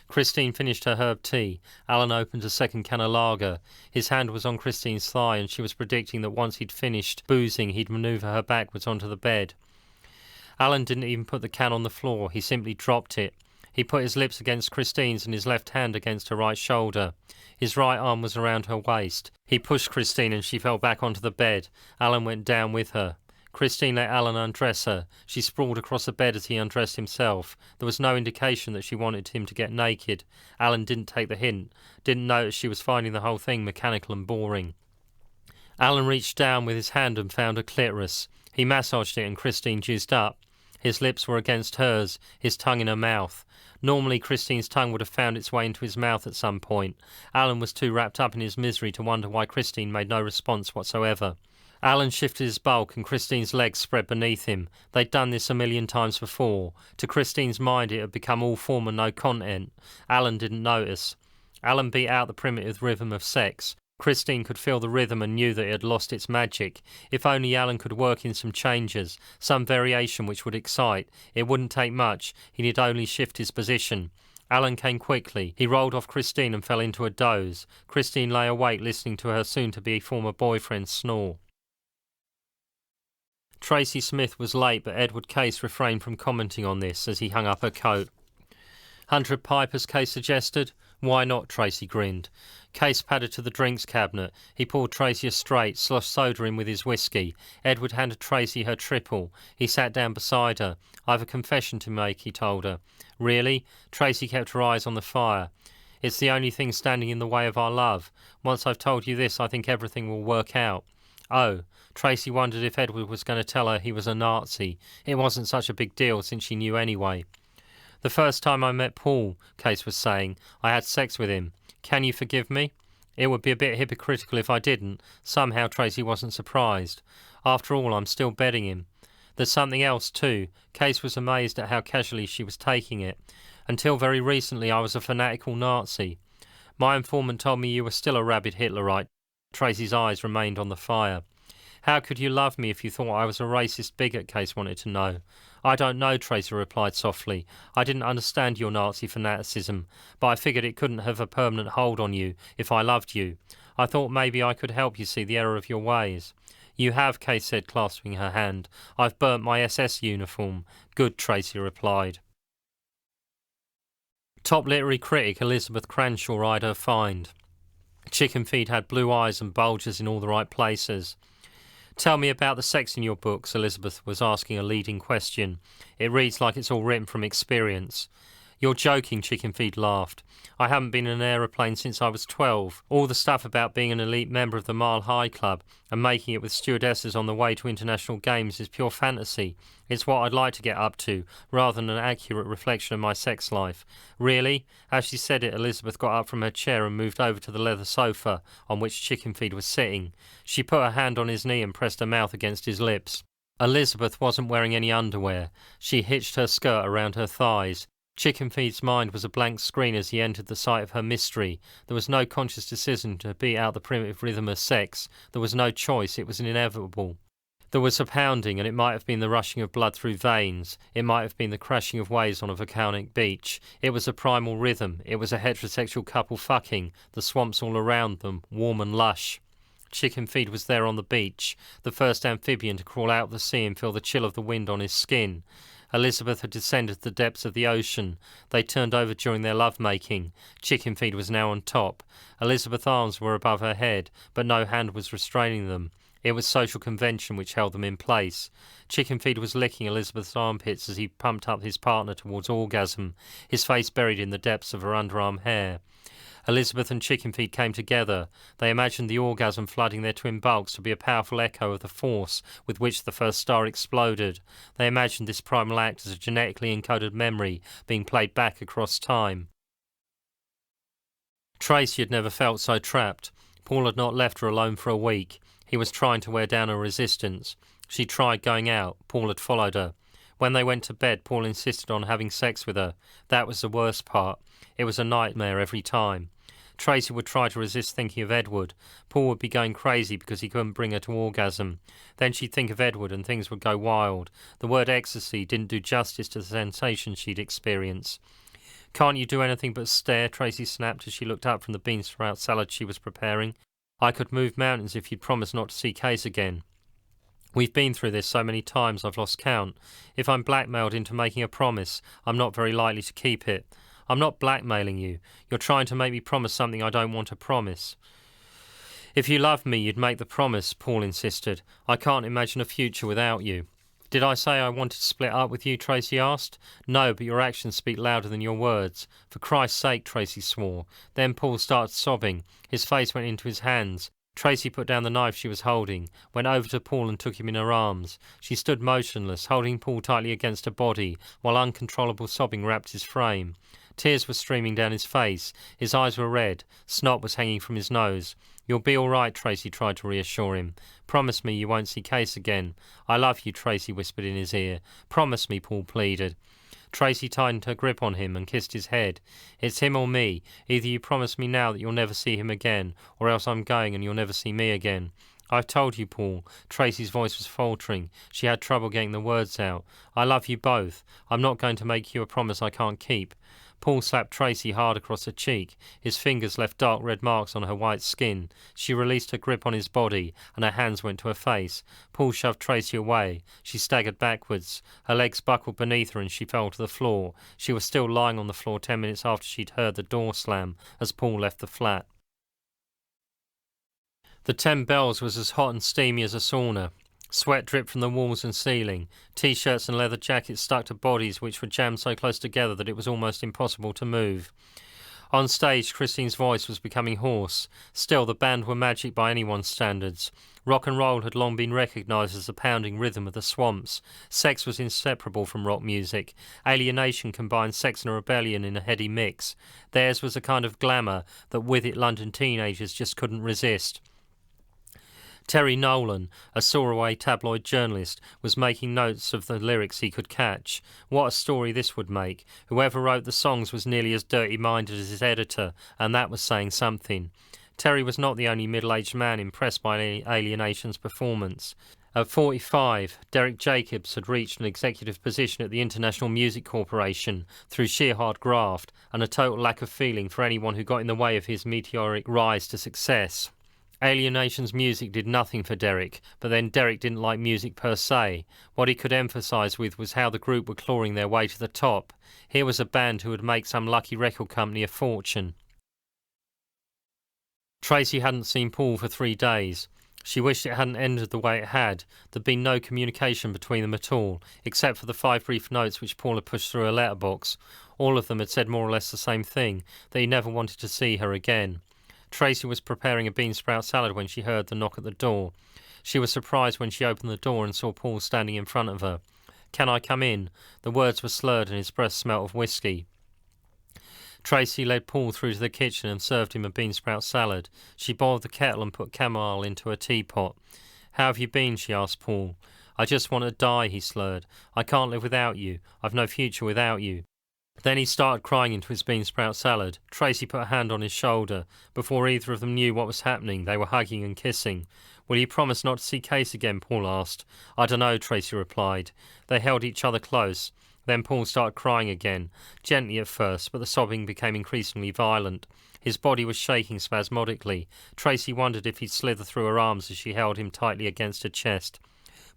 Christine finished her herb tea. Alan opened a second can of lager. His hand was on Christine's thigh and she was predicting that once he'd finished boozing he'd manoeuvre her backwards onto the bed. Alan didn't even put the can on the floor. He simply dropped it. He put his lips against Christine's and his left hand against her right shoulder. His right arm was around her waist. He pushed Christine and she fell back onto the bed. Alan went down with her. Christine let Alan undress her. She sprawled across the bed as he undressed himself. There was no indication that she wanted him to get naked. Alan didn't take the hint, didn't notice she was finding the whole thing mechanical and boring. Alan reached down with his hand and found a clitoris. He massaged it and Christine juiced up. His lips were against hers, his tongue in her mouth. Normally Christine's tongue would have found its way into his mouth at some point. Alan was too wrapped up in his misery to wonder why Christine made no response whatsoever. Alan shifted his bulk and Christine's legs spread beneath him. They'd done this a million times before. To Christine's mind it had become all form and no content. Alan didn't notice. Alan beat out the primitive rhythm of sex. Christine could feel the rhythm and knew that it had lost its magic. If only Alan could work in some changes, some variation which would excite. It wouldn't take much. He need only shift his position. Alan came quickly. He rolled off Christine and fell into a doze. Christine lay awake listening to her soon-to-be former boyfriend snore. Tracy Smith was late, but Edward Case refrained from commenting on this as he hung up her coat. "100 pipers," Case suggested. "Why not?" Tracy grinned. Case padded to the drinks cabinet. He poured Tracy a straight, sloshed soda in with his whiskey. Edward handed Tracy her triple. He sat down beside her. "I've a confession to make," he told her. "Really?" Tracy kept her eyes on the fire. "It's the only thing standing in the way of our love. Once I've told you this, I think everything will work out." "Oh." Tracy wondered if Edward was going to tell her he was a Nazi. It wasn't such a big deal since she knew anyway. "The first time I met Paul," Case was saying, "I had sex with him. Can you forgive me?" It would be a bit hypocritical if I didn't. Somehow Tracy wasn't surprised. "After all, I'm still bedding him." "There's something else too." Case was amazed at how casually she was taking it. "Until very recently I was a fanatical Nazi. My informant told me you were still a rabid Hitlerite." Tracy's eyes remained on the fire. "How could you love me if you thought I was a racist bigot?" Case wanted to know. "I don't know," Tracy replied softly. "I didn't understand your Nazi fanaticism, but I figured it couldn't have a permanent hold on you if I loved you. I thought maybe I could help you see the error of your ways." "You have," Case said, clasping her hand. "I've burnt my SS uniform." "Good," Tracy replied. Top literary critic Elizabeth Cranshaw eyed her find. Chickenfeed had blue eyes and bulges in all the right places. "Tell me about the sex in your books," Elizabeth was asking a leading question. "It reads like it's all written from experience." "You're joking," Chickenfeed laughed. "I haven't been in an aeroplane since I was 12. All the stuff about being an elite member of the Mile High Club and making it with stewardesses on the way to international games is pure fantasy. It's what I'd like to get up to, rather than an accurate reflection of my sex life." "Really?" As she said it, Elizabeth got up from her chair and moved over to the leather sofa on which Chickenfeed was sitting. She put her hand on his knee and pressed her mouth against his lips. Elizabeth wasn't wearing any underwear. She hitched her skirt around her thighs. Chickenfeed's mind was a blank screen as he entered the site of her mystery. There was no conscious decision to beat out the primitive rhythm of sex. There was no choice. It was inevitable. There was a pounding, and it might have been the rushing of blood through veins. It might have been the crashing of waves on a volcanic beach. It was a primal rhythm. It was a heterosexual couple fucking, the swamps all around them, warm and lush. Chickenfeed was there on the beach, the first amphibian to crawl out of the sea and feel the chill of the wind on his skin. Elizabeth had descended to the depths of the ocean. They turned over during their love-making. Chickenfeed was now on top. Elizabeth's arms were above her head, but no hand was restraining them. It was social convention which held them in place. Chickenfeed was licking Elizabeth's armpits as he pumped up his partner towards orgasm, his face buried in the depths of her underarm hair. Elizabeth and Chickenfeed came together. They imagined the orgasm flooding their twin bulks to be a powerful echo of the force with which the first star exploded. They imagined this primal act as a genetically encoded memory being played back across time. Tracy had never felt so trapped. Paul had not left her alone for a week. He was trying to wear down her resistance. She tried going out. Paul had followed her. When they went to bed, Paul insisted on having sex with her. That was the worst part. It was a nightmare every time. Tracy would try to resist thinking of Edward. Paul would be going crazy because he couldn't bring her to orgasm. Then she'd think of Edward and things would go wild. The word ecstasy didn't do justice to the sensation she'd experienced. "Can't you do anything but stare?" Tracy snapped as she looked up from the bean sprout salad she was preparing. "I could move mountains if you'd promise not to see Case again. We've been through this so many times I've lost count. If I'm blackmailed into making a promise, I'm not very likely to keep it. I'm not blackmailing you. You're trying to make me promise something I don't want to promise." "If you loved me, you'd make the promise," Paul insisted. "I can't imagine a future without you." "Did I say I wanted to split up with you?" Tracy asked. "No, but your actions speak louder than your words." "For Christ's sake," Tracy swore. Then Paul started sobbing. His face went into his hands. Tracy put down the knife she was holding, went over to Paul and took him in her arms. She stood motionless, holding Paul tightly against her body, while uncontrollable sobbing wrapped his frame. Tears were streaming down his face. His eyes were red. Snot was hanging from his nose. "You'll be all right," Tracy tried to reassure him. "Promise me you won't see Case again." "I love you," Tracy whispered in his ear. "Promise me," Paul pleaded. Tracy tightened her grip on him and kissed his head. "It's him or me. Either you promise me now that you'll never see him again, or else I'm going and you'll never see me again." "I've told you, Paul." Tracy's voice was faltering. She had trouble getting the words out. "I love you both. I'm not going to make you a promise I can't keep." Paul slapped Tracy hard across her cheek. His fingers left dark red marks on her white skin. She released her grip on his body, and her hands went to her face. Paul shoved Tracy away. She staggered backwards. Her legs buckled beneath her and she fell to the floor. She was still lying on the floor 10 minutes after she'd heard the door slam as Paul left the flat. The 10 Bells was as hot and steamy as a sauna. Sweat dripped from the walls and ceiling. T-shirts and leather jackets stuck to bodies which were jammed so close together that it was almost impossible to move. On stage, Christine's voice was becoming hoarse. Still, the band were magic by anyone's standards. Rock and roll had long been recognised as the pounding rhythm of the swamps. Sex was inseparable from rock music. Alienation combined sex and rebellion in a heady mix. Theirs was a kind of glamour that with it London teenagers just couldn't resist. Terry Nolan, a sawaway tabloid journalist, was making notes of the lyrics he could catch. What a story this would make. Whoever wrote the songs was nearly as dirty-minded as his editor, and that was saying something. Terry was not the only middle-aged man impressed by Alienation's performance. At 45, Derek Jacobs had reached an executive position at the International Music Corporation through sheer hard graft and a total lack of feeling for anyone who got in the way of his meteoric rise to success. Alienation's music did nothing for Derek, but then Derek didn't like music per se. What he could emphasise with was how the group were clawing their way to the top. Here was a band who would make some lucky record company a fortune. Tracy hadn't seen Paul for 3 days. She wished it hadn't ended the way it had. There'd been no communication between them at all, except for the 5 brief notes which Paul had pushed through her letterbox. All of them had said more or less the same thing, that he never wanted to see her again. Tracy was preparing a bean sprout salad when she heard the knock at the door. She was surprised when she opened the door and saw Paul standing in front of her. "Can I come in?" The words were slurred and his breath smelt of whiskey. Tracy led Paul through to the kitchen and served him a bean sprout salad. She boiled the kettle and put chamomile into a teapot. "How have you been?" she asked Paul. I just want to die, he slurred. I can't live without you. I've no future without you. Then he started crying into his bean sprout salad. Tracy put a hand on his shoulder. Before either of them knew what was happening, they were hugging and kissing. Will you promise not to see Case again? Paul asked. I don't know, Tracy replied. They held each other close. Then Paul started crying again, gently at first, but the sobbing became increasingly violent. His body was shaking spasmodically. Tracy wondered if he'd slither through her arms as she held him tightly against her chest.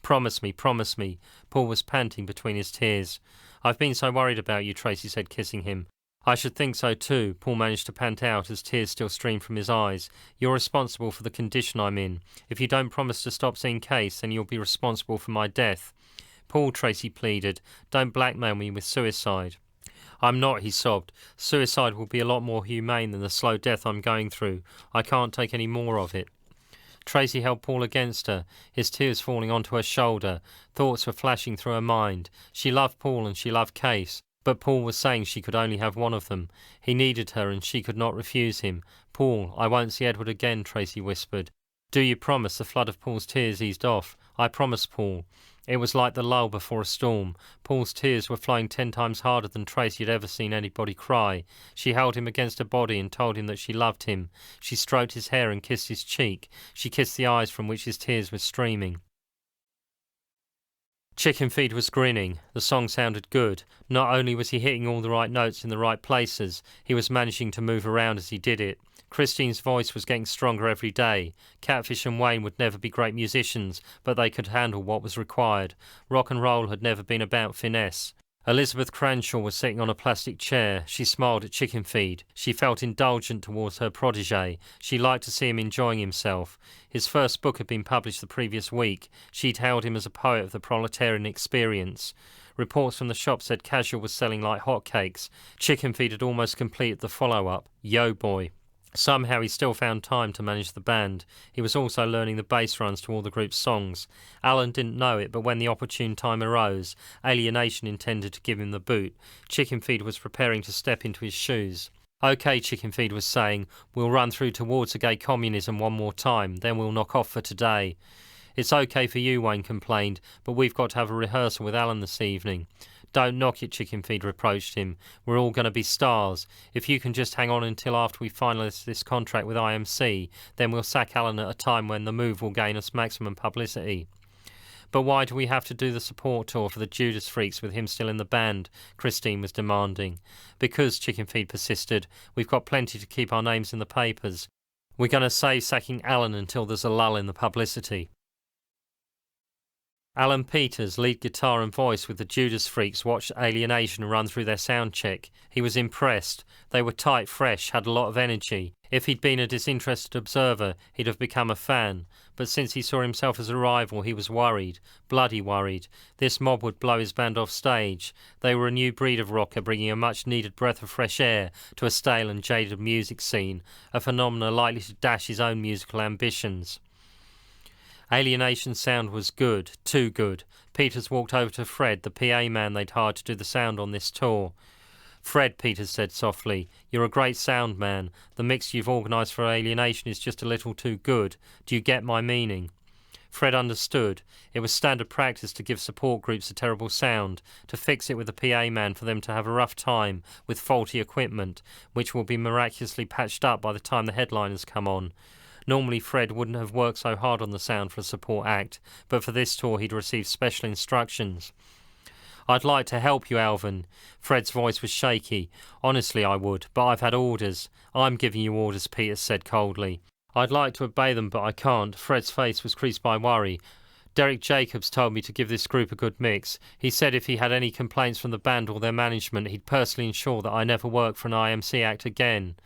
Promise me, promise me. Paul was panting between his tears. I've been so worried about you, Tracy said, kissing him. I should think so too, Paul managed to pant out as tears still streamed from his eyes. You're responsible for the condition I'm in. If you don't promise to stop seeing Case, then you'll be responsible for my death. Paul, Tracy pleaded, don't blackmail me with suicide. I'm not, he sobbed. Suicide will be a lot more humane than the slow death I'm going through. I can't take any more of it. Tracy held Paul against her, his tears falling onto her shoulder. Thoughts were flashing through her mind. She loved Paul and she loved Case, but Paul was saying she could only have one of them. He needed her and she could not refuse him. Paul, I won't see Edward again, Tracy whispered. Do you promise? The flood of Paul's tears eased off. I promise, Paul. It was like the lull before a storm. Paul's tears were flowing 10 times harder than Tracy had ever seen anybody cry. She held him against her body and told him that she loved him. She stroked his hair and kissed his cheek. She kissed the eyes from which his tears were streaming. Chickenfeed was grinning. The song sounded good. Not only was he hitting all the right notes in the right places, he was managing to move around as he did it. Christine's voice was getting stronger every day. Catfish and Wayne would never be great musicians, but they could handle what was required. Rock and roll had never been about finesse. Elizabeth Cranshaw was sitting on a plastic chair. She smiled at Chickenfeed. She felt indulgent towards her protégé. She liked to see him enjoying himself. His first book had been published the previous week. She'd hailed him as a poet of the proletarian experience. Reports from the shop said Casual was selling like hotcakes. Chickenfeed had almost completed the follow-up, Yo Boy. Somehow he still found time to manage the band. He was also learning the bass runs to all the group's songs. Alan didn't know it, but when the opportune time arose, Alienation intended to give him the boot. Chickenfeed was preparing to step into his shoes. OK, Chickenfeed was saying, we'll run through towards a gay communism one more time, then we'll knock off for today. It's OK for you, Wayne complained, but we've got to have a rehearsal with Alan this evening. Don't knock it, Chickenfeed reproached him. We're all going to be stars. If you can just hang on until after we finalise this contract with IMC, then we'll sack Alan at a time when the move will gain us maximum publicity. But why do we have to do the support tour for the Judas Freaks with him still in the band? Christine was demanding. Because, Chickenfeed persisted, we've got plenty to keep our names in the papers. We're going to save sacking Alan until there's a lull in the publicity. Alan Peters, lead guitar and voice with the Judas Freaks, watched Alienation run through their sound check. He was impressed. They were tight, fresh, had a lot of energy. If he'd been a disinterested observer, he'd have become a fan. But since he saw himself as a rival, he was worried. Bloody worried. This mob would blow his band off stage. They were a new breed of rocker, bringing a much-needed breath of fresh air to a stale and jaded music scene, a phenomenon likely to dash his own musical ambitions. Alienation's sound was good, too good. Peters walked over to Fred, the PA man they'd hired to do the sound on this tour. Fred, Peters said softly, you're a great sound man. The mix you've organised for Alienation is just a little too good. Do you get my meaning? Fred understood. It was standard practice to give support groups a terrible sound, to fix it with the PA man for them to have a rough time with faulty equipment, which will be miraculously patched up by the time the headliners come on. Normally Fred wouldn't have worked so hard on the sound for a support act, but for this tour he'd received special instructions. I'd like to help you, Alvin. Fred's voice was shaky. Honestly, I would, but I've had orders. I'm giving you orders, Peters said coldly. I'd like to obey them, but I can't. Fred's face was creased by worry. Derek Jacobs told me to give this group a good mix. He said if he had any complaints from the band or their management, he'd personally ensure that I never work for an IMC act again.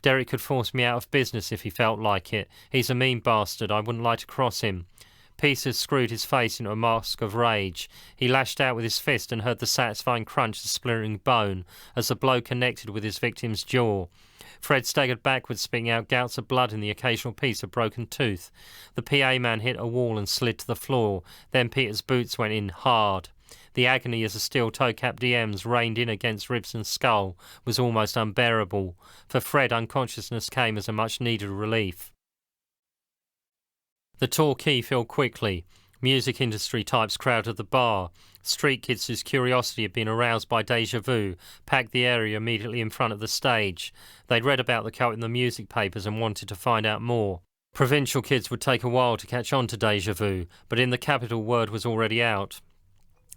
Derek could force me out of business if he felt like it. He's a mean bastard. I wouldn't like to cross him. Peters screwed his face into a mask of rage. He lashed out with his fist and heard the satisfying crunch of splintering bone as the blow connected with his victim's jaw. Fred staggered backwards, spitting out gouts of blood and the occasional piece of broken tooth. The PA man hit a wall and slid to the floor. Then Peters' boots went in hard. The agony as the steel toe-cap DMs rained in against ribs and skull was almost unbearable. For Fred, unconsciousness came as a much-needed relief. The Torquee filled quickly. Music industry types crowded the bar. Street kids whose curiosity had been aroused by déjà vu packed the area immediately in front of the stage. They'd read about the cult in the music papers and wanted to find out more. Provincial kids would take a while to catch on to déjà vu, but in the capital word was already out.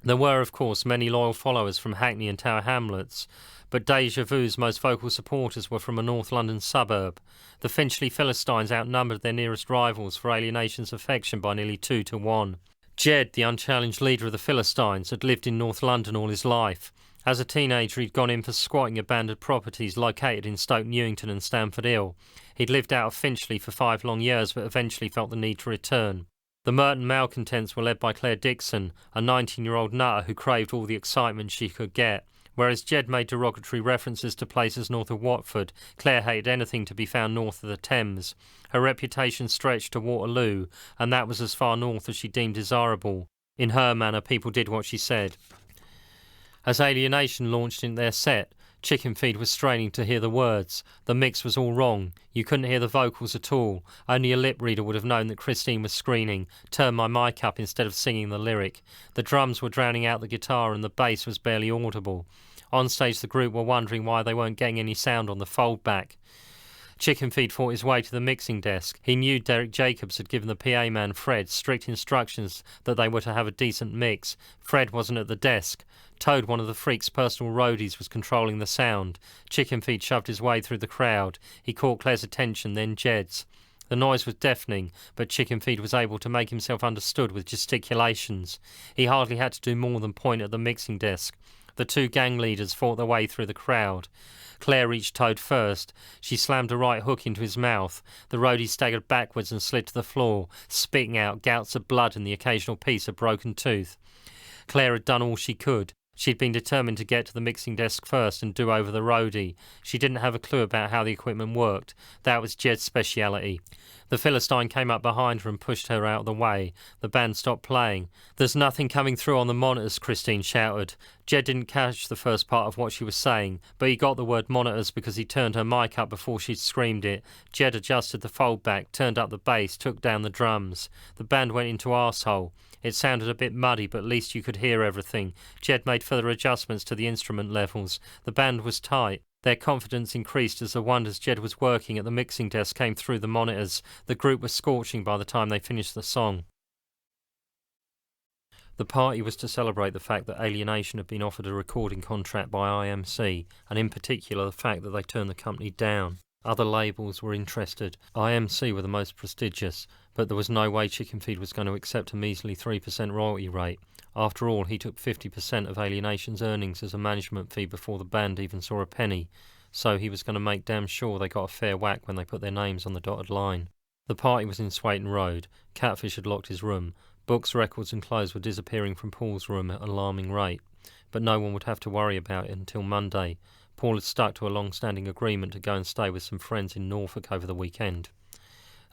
There were, of course, many loyal followers from Hackney and Tower Hamlets, but déjà vu's most vocal supporters were from a North London suburb. The Finchley Philistines outnumbered their nearest rivals for Alienation's affection by nearly 2-1. Jed, the unchallenged leader of the Philistines, had lived in North London all his life. As a teenager, he'd gone in for squatting abandoned properties located in Stoke Newington and Stamford Hill. He'd lived out of Finchley for 5 long years, but eventually felt the need to return. The Merton malcontents were led by Claire Dixon, a 19-year-old nutter who craved all the excitement she could get. Whereas Jed made derogatory references to places north of Watford, Claire hated anything to be found north of the Thames. Her reputation stretched to Waterloo, and that was as far north as she deemed desirable. In her manner, people did what she said. As Alienation launched in their set, Chickenfeed was straining to hear the words. The mix was all wrong. You couldn't hear the vocals at all. Only a lip reader would have known that Christine was screaming, "Turn my mic up," instead of singing the lyric. The drums were drowning out the guitar and the bass was barely audible. On stage, the group were wondering why they weren't getting any sound on the foldback. Chickenfeed fought his way to the mixing desk. He knew Derek Jacobs had given the PA man, Fred, strict instructions that they were to have a decent mix. Fred wasn't at the desk. Toad, one of the freak's personal roadies, was controlling the sound. Chickenfeed shoved his way through the crowd. He caught Claire's attention, then Jed's. The noise was deafening, but Chickenfeed was able to make himself understood with gesticulations. He hardly had to do more than point at the mixing desk. The 2 gang leaders fought their way through the crowd. Claire reached Toad first. She slammed a right hook into his mouth. The roadie staggered backwards and slid to the floor, spitting out gouts of blood and the occasional piece of broken tooth. Claire had done all she could. She'd been determined to get to the mixing desk first and do over the roadie. She didn't have a clue about how the equipment worked. That was Jed's speciality. The Philistine came up behind her and pushed her out of the way. The band stopped playing. "There's nothing coming through on the monitors," Christine shouted. Jed didn't catch the first part of what she was saying, but he got the word monitors because he turned her mic up before she'd screamed it. Jed adjusted the foldback, turned up the bass, took down the drums. The band went into arsehole. It sounded a bit muddy, but at least you could hear everything. Jed made further adjustments to the instrument levels. The band was tight. Their confidence increased as the wonders Jed was working at the mixing desk came through the monitors. The group was scorching by the time they finished the song. The party was to celebrate the fact that Alienation had been offered a recording contract by IMC, and in particular the fact that they turned the company down. Other labels were interested. IMC were the most prestigious, but there was no way Chickenfeed was going to accept a measly 3% royalty rate. After all, he took 50% of Alienation's earnings as a management fee before the band even saw a penny, so he was going to make damn sure they got a fair whack when they put their names on the dotted line. The party was in Swayton Road. Catfish had locked his room. Books, records and clothes were disappearing from Paul's room at an alarming rate, but no one would have to worry about it until Monday. Paul had stuck to a long-standing agreement to go and stay with some friends in Norfolk over the weekend.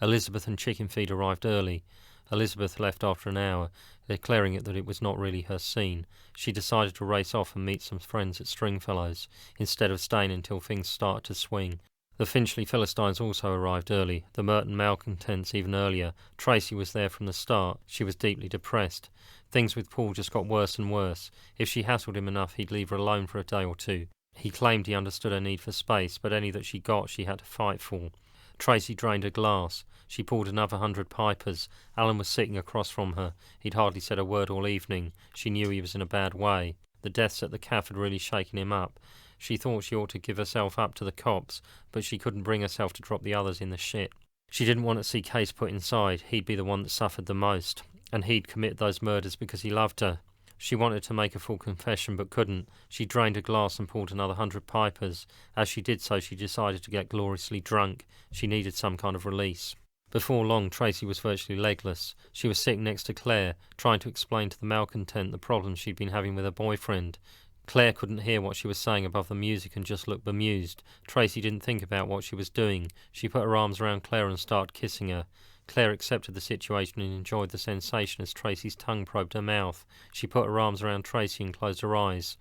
Elizabeth and Chickenfeed arrived early. Elizabeth left after an hour, declaring that it was not really her scene. She decided to race off and meet some friends at Stringfellows, instead of staying until things started to swing. The Finchley Philistines also arrived early, the Merton malcontents even earlier. Tracy was there from the start. She was deeply depressed. Things with Paul just got worse and worse. If she hassled him enough, he'd leave her alone for a day or two. He claimed he understood her need for space, but any that she got she had to fight for. Tracy drained a glass. She poured another 100 pipers. Alan was sitting across from her. He'd hardly said a word all evening. She knew he was in a bad way. The deaths at the cafe had really shaken him up. She thought she ought to give herself up to the cops, but she couldn't bring herself to drop the others in the shit. She didn't want to see Case put inside. He'd be the one that suffered the most, and he'd commit those murders because he loved her. She wanted to make a full confession, but couldn't. She drained a glass and poured another 100 pipers. As she did so, she decided to get gloriously drunk. She needed some kind of release. Before long, Tracy was virtually legless. She was sitting next to Claire, trying to explain to the malcontent the problems she'd been having with her boyfriend. Claire couldn't hear what she was saying above the music and just looked bemused. Tracy didn't think about what she was doing. She put her arms around Claire and started kissing her. Claire accepted the situation and enjoyed the sensation as Tracy's tongue probed her mouth. She put her arms around Tracy and closed her eyes.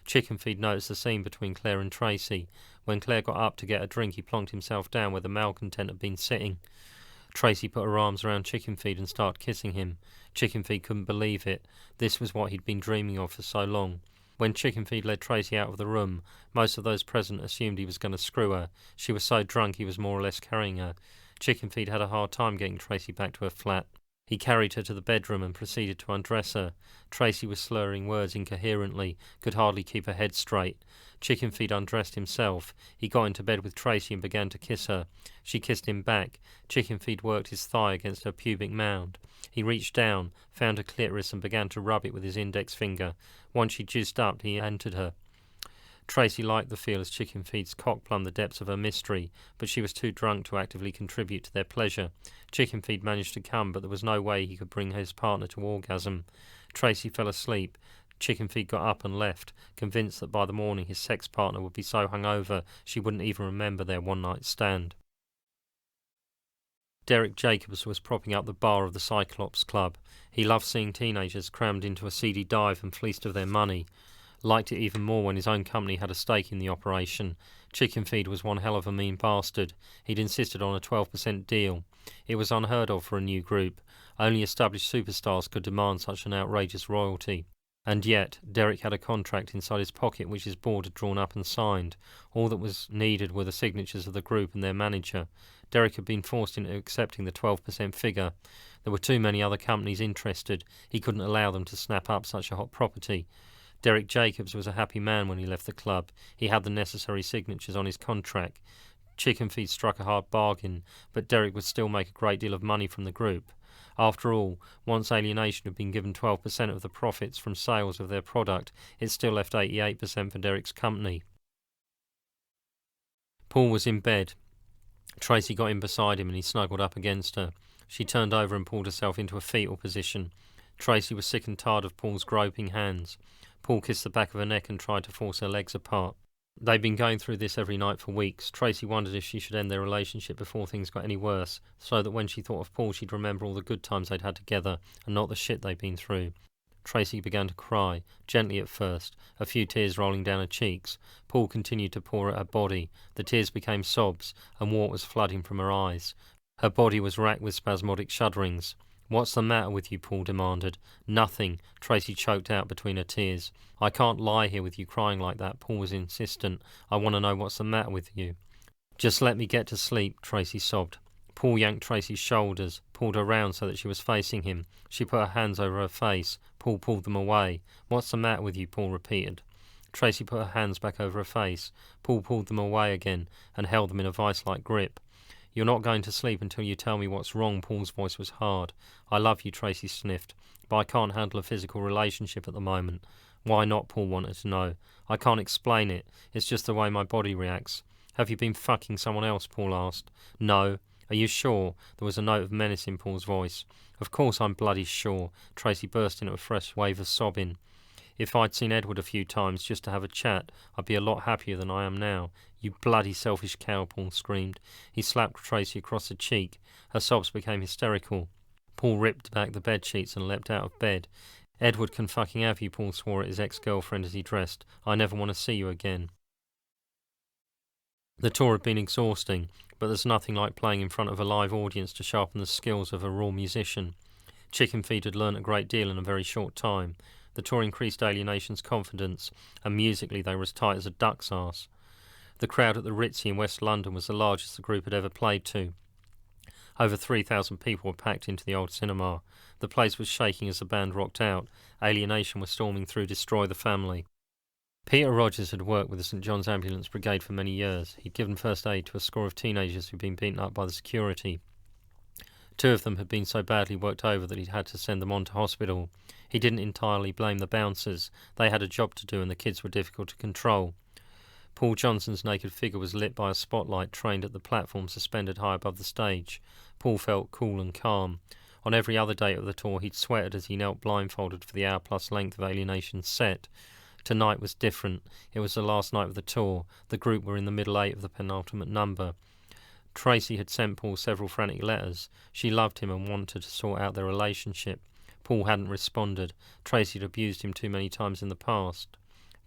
Chickenfeed noticed the scene between Claire and Tracy. When Claire got up to get a drink, he plonked himself down where the malcontent had been sitting. Tracy put her arms around Chickenfeed and started kissing him. Chickenfeed couldn't believe it. This was what he'd been dreaming of for so long. When Chickenfeed led Tracy out of the room, most of those present assumed he was going to screw her. She was so drunk he was more or less carrying her. Chickenfeed had a hard time getting Tracy back to her flat. He carried her to the bedroom and proceeded to undress her. Tracy was slurring words incoherently, could hardly keep her head straight. Chickenfeed undressed himself. He got into bed with Tracy and began to kiss her. She kissed him back. Chickenfeed worked his thigh against her pubic mound. He reached down, found her clitoris and began to rub it with his index finger. Once she juiced up, he entered her. Tracy liked the feel as Chickenfeed's cock plumbed the depths of her mystery, but she was too drunk to actively contribute to their pleasure. Chickenfeed managed to come, but there was no way he could bring his partner to orgasm. Tracy fell asleep. Chickenfeed got up and left, convinced that by the morning his sex partner would be so hungover she wouldn't even remember their one-night stand. Derek Jacobs was propping up the bar of the Cyclops Club. He loved seeing teenagers crammed into a seedy dive and fleeced of their money. Liked it even more when his own company had a stake in the operation. Chickenfeed was one hell of a mean bastard. He'd insisted on a 12% deal. It was unheard of for a new group. Only established superstars could demand such an outrageous royalty. And yet, Derek had a contract inside his pocket which his board had drawn up and signed. All that was needed were the signatures of the group and their manager. Derek had been forced into accepting the 12% figure. There were too many other companies interested. He couldn't allow them to snap up such a hot property. Derek Jacobs was a happy man when he left the club. He had the necessary signatures on his contract. Chickenfeed struck a hard bargain, but Derek would still make a great deal of money from the group. After all, once Alienation had been given 12% of the profits from sales of their product, it still left 88% for Derek's company. Paul was in bed. Tracy got in beside him and he snuggled up against her. She turned over and pulled herself into a fetal position. Tracy was sick and tired of Paul's groping hands. Paul kissed the back of her neck and tried to force her legs apart. They'd been going through this every night for weeks. Tracy wondered if she should end their relationship before things got any worse, so that when she thought of Paul she'd remember all the good times they'd had together and not the shit they'd been through. Tracy began to cry, gently at first, a few tears rolling down her cheeks. Paul continued to pour at her body. The tears became sobs, and water was flooding from her eyes. Her body was racked with spasmodic shudderings. "What's the matter with you?" Paul demanded. "Nothing," Tracy choked out between her tears. "I can't lie here with you crying like that," Paul was insistent. "I want to know what's the matter with you." "Just let me get to sleep," Tracy sobbed. Paul yanked Tracy's shoulders, pulled her round so that she was facing him. She put her hands over her face. Paul pulled them away. "What's the matter with you?" Paul repeated. Tracy put her hands back over her face. Paul pulled them away again and held them in a vice-like grip. "You're not going to sleep until you tell me what's wrong." Paul's voice was hard. "I love you," Tracy sniffed, "but I can't handle a physical relationship at the moment." "Why not?" Paul wanted to know. "I can't explain it. It's just the way my body reacts." "Have you been fucking someone else?" Paul asked. "No." "Are you sure?" There was a note of menace in Paul's voice. "Of course I'm bloody sure." Tracy burst into a fresh wave of sobbing. "If I'd seen Edward a few times just to have a chat, I'd be a lot happier than I am now." "You bloody selfish cow," Paul screamed. He slapped Tracy across the cheek. Her sobs became hysterical. Paul ripped back the bed sheets and leapt out of bed. "Edward can fucking have you," Paul swore at his ex-girlfriend as he dressed. "I never want to see you again." The tour had been exhausting, but there's nothing like playing in front of a live audience to sharpen the skills of a raw musician. Chickenfeed had learnt a great deal in a very short time. The tour increased Alienation's confidence, and musically they were as tight as a duck's arse. The crowd at the Ritzy in West London was the largest the group had ever played to. Over 3,000 people were packed into the old cinema. The place was shaking as the band rocked out. Alienation was storming through Destroy the Family. Peter Rogers had worked with the St John's Ambulance Brigade for many years. He'd given first aid to a score of teenagers who'd been beaten up by the security. 2 of them had been so badly worked over that he'd had to send them on to hospital. He didn't entirely blame the bouncers. They had a job to do and the kids were difficult to control. Paul Johnson's naked figure was lit by a spotlight trained at the platform suspended high above the stage. Paul felt cool and calm. On every other date of the tour he'd sweated as he knelt blindfolded for the hour-plus length of Alienation's set. Tonight was different. It was the last night of the tour. The group were in the middle 8 of the penultimate number. Tracy had sent Paul several frantic letters. She loved him and wanted to sort out their relationship. Paul hadn't responded. Tracy had abused him too many times in the past.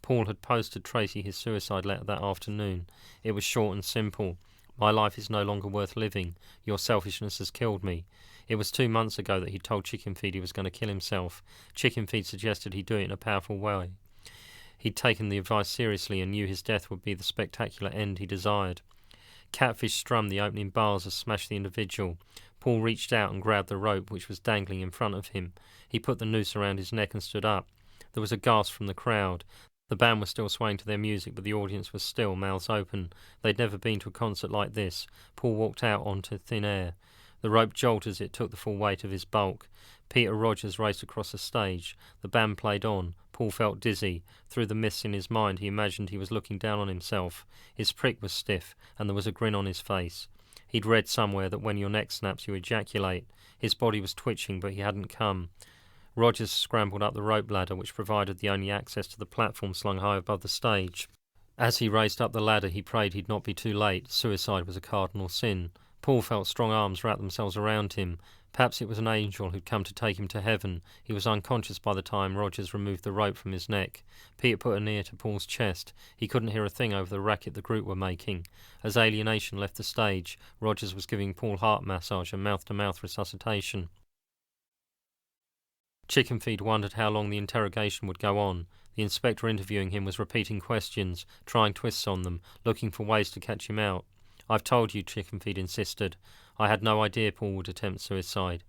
Paul had posted Tracy his suicide letter that afternoon. It was short and simple. "My life is no longer worth living. Your selfishness has killed me." It was 2 months ago that he told Chickenfeed he was going to kill himself. Chickenfeed suggested he do it in a powerful way. He'd taken the advice seriously and knew his death would be the spectacular end he desired. Catfish strummed the opening bars as smashed the individual. Paul reached out and grabbed the rope which was dangling in front of him. He put the noose around his neck and stood up. There was a gasp from the crowd. The band was still swaying to their music, but the audience was still, mouths open. They'd never been to a concert like this. Paul walked out onto thin air. The rope jolted as it took the full weight of his bulk. Peter Rogers raced across the stage. The band played on. Paul felt dizzy. Through the mists in his mind he imagined he was looking down on himself. His prick was stiff, and there was a grin on his face. He'd read somewhere that when your neck snaps you ejaculate. His body was twitching, but he hadn't come. Rogers scrambled up the rope ladder, which provided the only access to the platform slung high above the stage. As he raced up the ladder he prayed he'd not be too late. Suicide was a cardinal sin. Paul felt strong arms wrap themselves around him. Perhaps it was an angel who'd come to take him to heaven. He was unconscious by the time Rogers removed the rope from his neck. Peter put an ear to Paul's chest. He couldn't hear a thing over the racket the group were making. As Alienation left the stage, Rogers was giving Paul heart massage and mouth-to-mouth resuscitation. Chickenfeed wondered how long the interrogation would go on. The inspector interviewing him was repeating questions, trying twists on them, looking for ways to catch him out. "I've told you," Chickenfeed insisted. "I had no idea Paul would attempt suicide."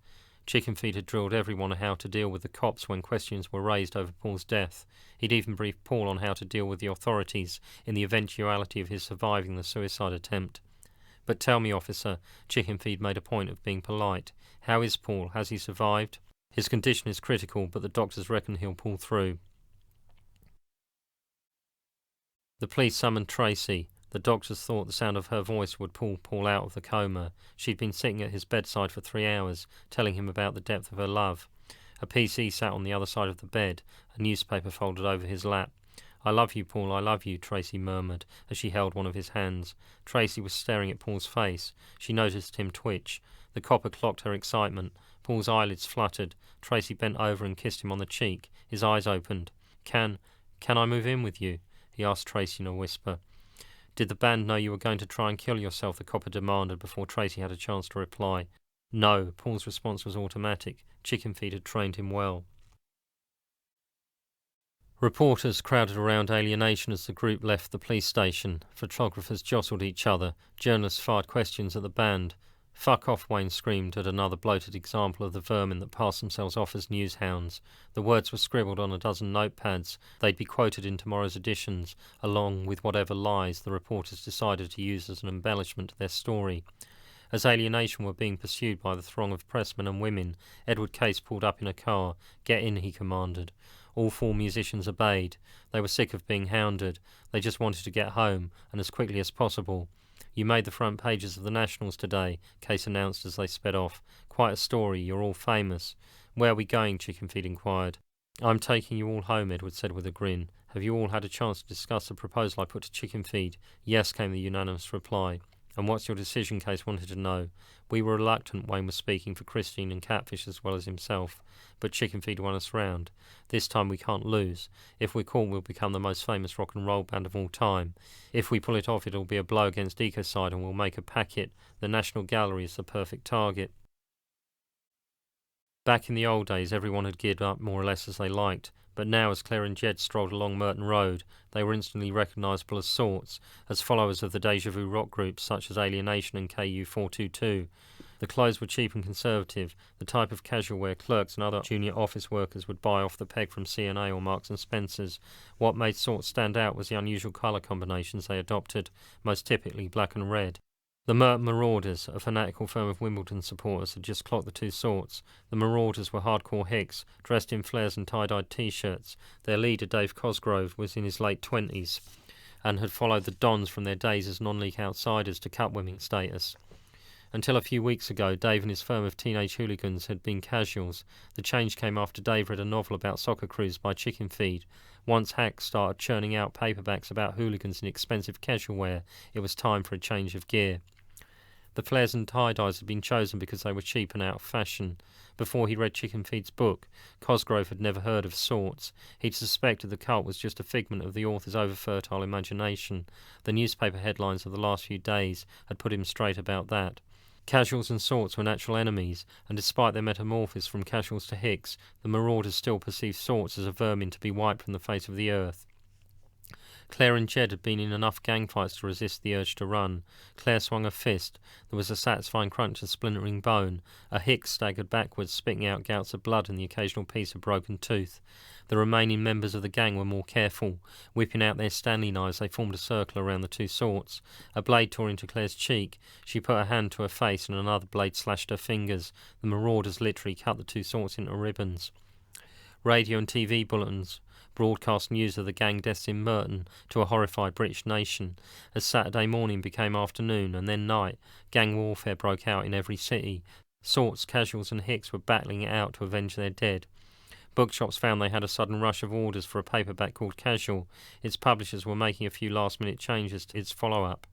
Chickenfeed had drilled everyone on how to deal with the cops when questions were raised over Paul's death. He'd even briefed Paul on how to deal with the authorities in the eventuality of his surviving the suicide attempt. "But tell me, officer," Chickenfeed made a point of being polite, "how is Paul? Has he survived?" "His condition is critical, but the doctors reckon he'll pull through." The police summoned Tracy. The doctors thought the sound of her voice would pull Paul out of the coma. She'd been sitting at his bedside for 3 hours, telling him about the depth of her love. A PC sat on the other side of the bed, a newspaper folded over his lap. "I love you, Paul, I love you," Tracy murmured as she held one of his hands. Tracy was staring at Paul's face. She noticed him twitch. The copper clocked her excitement. Paul's eyelids fluttered. Tracy bent over and kissed him on the cheek. His eyes opened. Can I move in with you?" he asked Tracy in a whisper. "Did the band know you were going to try and kill yourself?" the copper demanded before Tracy had a chance to reply. "No." Paul's response was automatic. Chickenfeed had trained him well. Reporters crowded around Alienation as the group left the police station. Photographers jostled each other. Journalists fired questions at the band. "Fuck off," Wayne screamed at another bloated example of the vermin that passed themselves off as news hounds. The words were scribbled on a dozen notepads. They'd be quoted in tomorrow's editions, along with whatever lies the reporters decided to use as an embellishment to their story. As Alienation were being pursued by the throng of pressmen and women, Edward Case pulled up in a car. "Get in," he commanded. All 4 musicians obeyed. They were sick of being hounded. They just wanted to get home, and as quickly as possible. "You made the front pages of the Nationals today," Case announced as they sped off. "Quite a story, you're all famous." "Where are we going?" Chickenfeed inquired. "I'm taking you all home," Edward said with a grin. "Have you all had a chance to discuss the proposal I put to Chickenfeed?" "Yes," came the unanimous reply. "And what's your decision?" Case wanted to know. "We were reluctant," Wayne was speaking for Christine and Catfish as well as himself. "But Chickenfeed won us round. This time we can't lose. If we're caught we'll become the most famous rock and roll band of all time. If we pull it off it'll be a blow against ecocide and we'll make a packet. The National Gallery is the perfect target." Back in the old days everyone had geared up more or less as they liked. But now, as Claire and Jed strolled along Merton Road, they were instantly recognisable as sorts, as followers of the Deja Vu rock groups such as Alienation and KU422. The clothes were cheap and conservative, the type of casual wear clerks and other junior office workers would buy off the peg from C&A or Marks and Spencer's. What made sorts stand out was the unusual colour combinations they adopted, most typically black and red. The Merton Marauders, a fanatical firm of Wimbledon supporters, had just clocked the 2 sorts. The Marauders were hardcore hicks, dressed in flares and tie-dyed T-shirts. Their leader, Dave Cosgrove, was in his late 20s and had followed the Dons from their days as non-league outsiders to cup-winning status. Until a few weeks ago, Dave and his firm of teenage hooligans had been casuals. The change came after Dave read a novel about soccer crews by Chickenfeed. Once hacks started churning out paperbacks about hooligans in expensive casual wear, it was time for a change of gear. The flares and tie-dyes had been chosen because they were cheap and out of fashion. Before he read Chickenfeed's book, Cosgrove had never heard of sorts. He'd suspected the cult was just a figment of the author's over-fertile imagination. The newspaper headlines of the last few days had put him straight about that. Casuals and sorts were natural enemies, and despite their metamorphosis from casuals to hicks, the marauders still perceived sorts as a vermin to be wiped from the face of the earth. Claire and Jed had been in enough gang fights to resist the urge to run. Claire swung a fist. There was a satisfying crunch of splintering bone. A hick staggered backwards, spitting out gouts of blood and the occasional piece of broken tooth. The remaining members of the gang were more careful. Whipping out their Stanley knives, they formed a circle around the two sorts. A blade tore into Claire's cheek. She put her hand to her face and another blade slashed her fingers. The marauders literally cut the two sorts into ribbons. Radio and TV bulletins broadcast news of the gang deaths in Merton to a horrified British nation. As Saturday morning became afternoon and then night, gang warfare broke out in every city. Sorts, casuals and hicks were battling it out to avenge their dead. Bookshops found they had a sudden rush of orders for a paperback called Casual. Its publishers were making a few last-minute changes to its follow-up.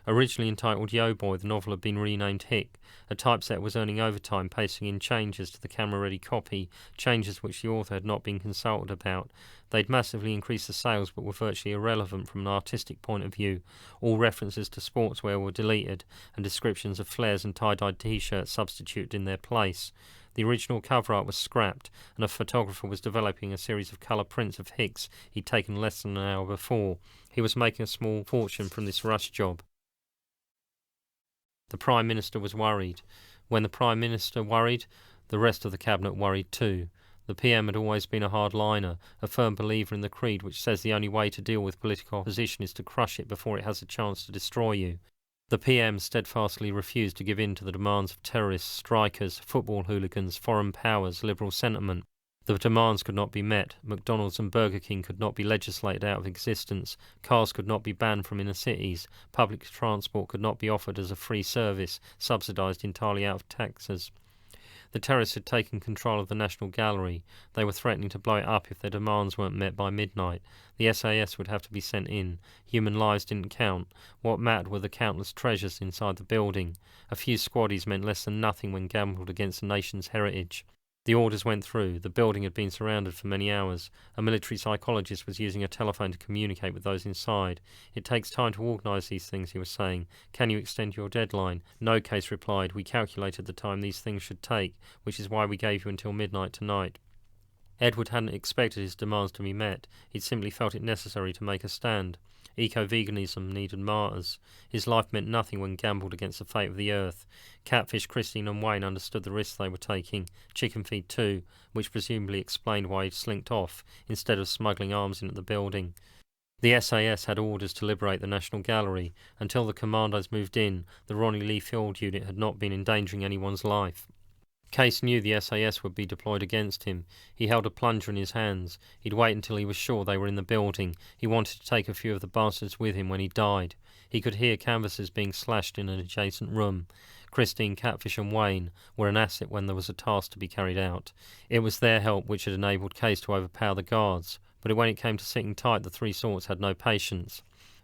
Originally entitled Yo Boy, the novel had been renamed Hick. A typesetter was earning overtime pasting in changes to the camera-ready copy, changes which the author had not been consulted about. They'd massively increased the sales but were virtually irrelevant from an artistic point of view. All references to sportswear were deleted, and descriptions of flares and tie-dyed t-shirts substituted in their place. The original cover art was scrapped, and a photographer was developing a series of colour prints of Hicks he'd taken less than an hour before. He was making a small fortune from this rush job. The Prime Minister was worried. When the Prime Minister worried, the rest of the Cabinet worried too. The PM had always been a hardliner, a firm believer in the creed which says the only way to deal with political opposition is to crush it before it has a chance to destroy you. The PM steadfastly refused to give in to the demands of terrorists, strikers, football hooligans, foreign powers, liberal sentiment. The demands could not be met. McDonald's and Burger King could not be legislated out of existence. Cars could not be banned from inner cities. Public transport could not be offered as a free service, subsidised entirely out of taxes. The terrorists had taken control of the National Gallery. They were threatening to blow it up if their demands weren't met by midnight. The SAS would have to be sent in. Human lives didn't count. What mattered were the countless treasures inside the building. A few squaddies meant less than nothing when gambled against the nation's heritage. The orders went through. The building had been surrounded for many hours. A military psychologist was using a telephone to communicate with those inside. It takes time to organise these things, he was saying. Can you extend your deadline? No, Case replied. We calculated the time these things should take, which is why we gave you until midnight tonight. Edward hadn't expected his demands to be met. He'd simply felt it necessary to make a stand. Eco-veganism needed martyrs. His life meant nothing when gambled against the fate of the earth. Catfish, Christine and Wayne understood the risks they were taking. Chickenfeed too, which presumably explained why he'd slinked off, instead of smuggling arms into the building. The SAS had orders to liberate the National Gallery. Until the commandos moved in, the Ronnie Lee Field Unit had not been endangering anyone's life. Case knew the SAS would be deployed against him. He held a plunger in his hands. He'd wait until he was sure they were in the building. He wanted to take a few of the bastards with him when he died. He could hear canvases being slashed in an adjacent room. Christine, Catfish and Wayne were an asset when there was a task to be carried out. It was their help which had enabled Case to overpower the guards, but when it came to sitting tight, the three sorts had no patience.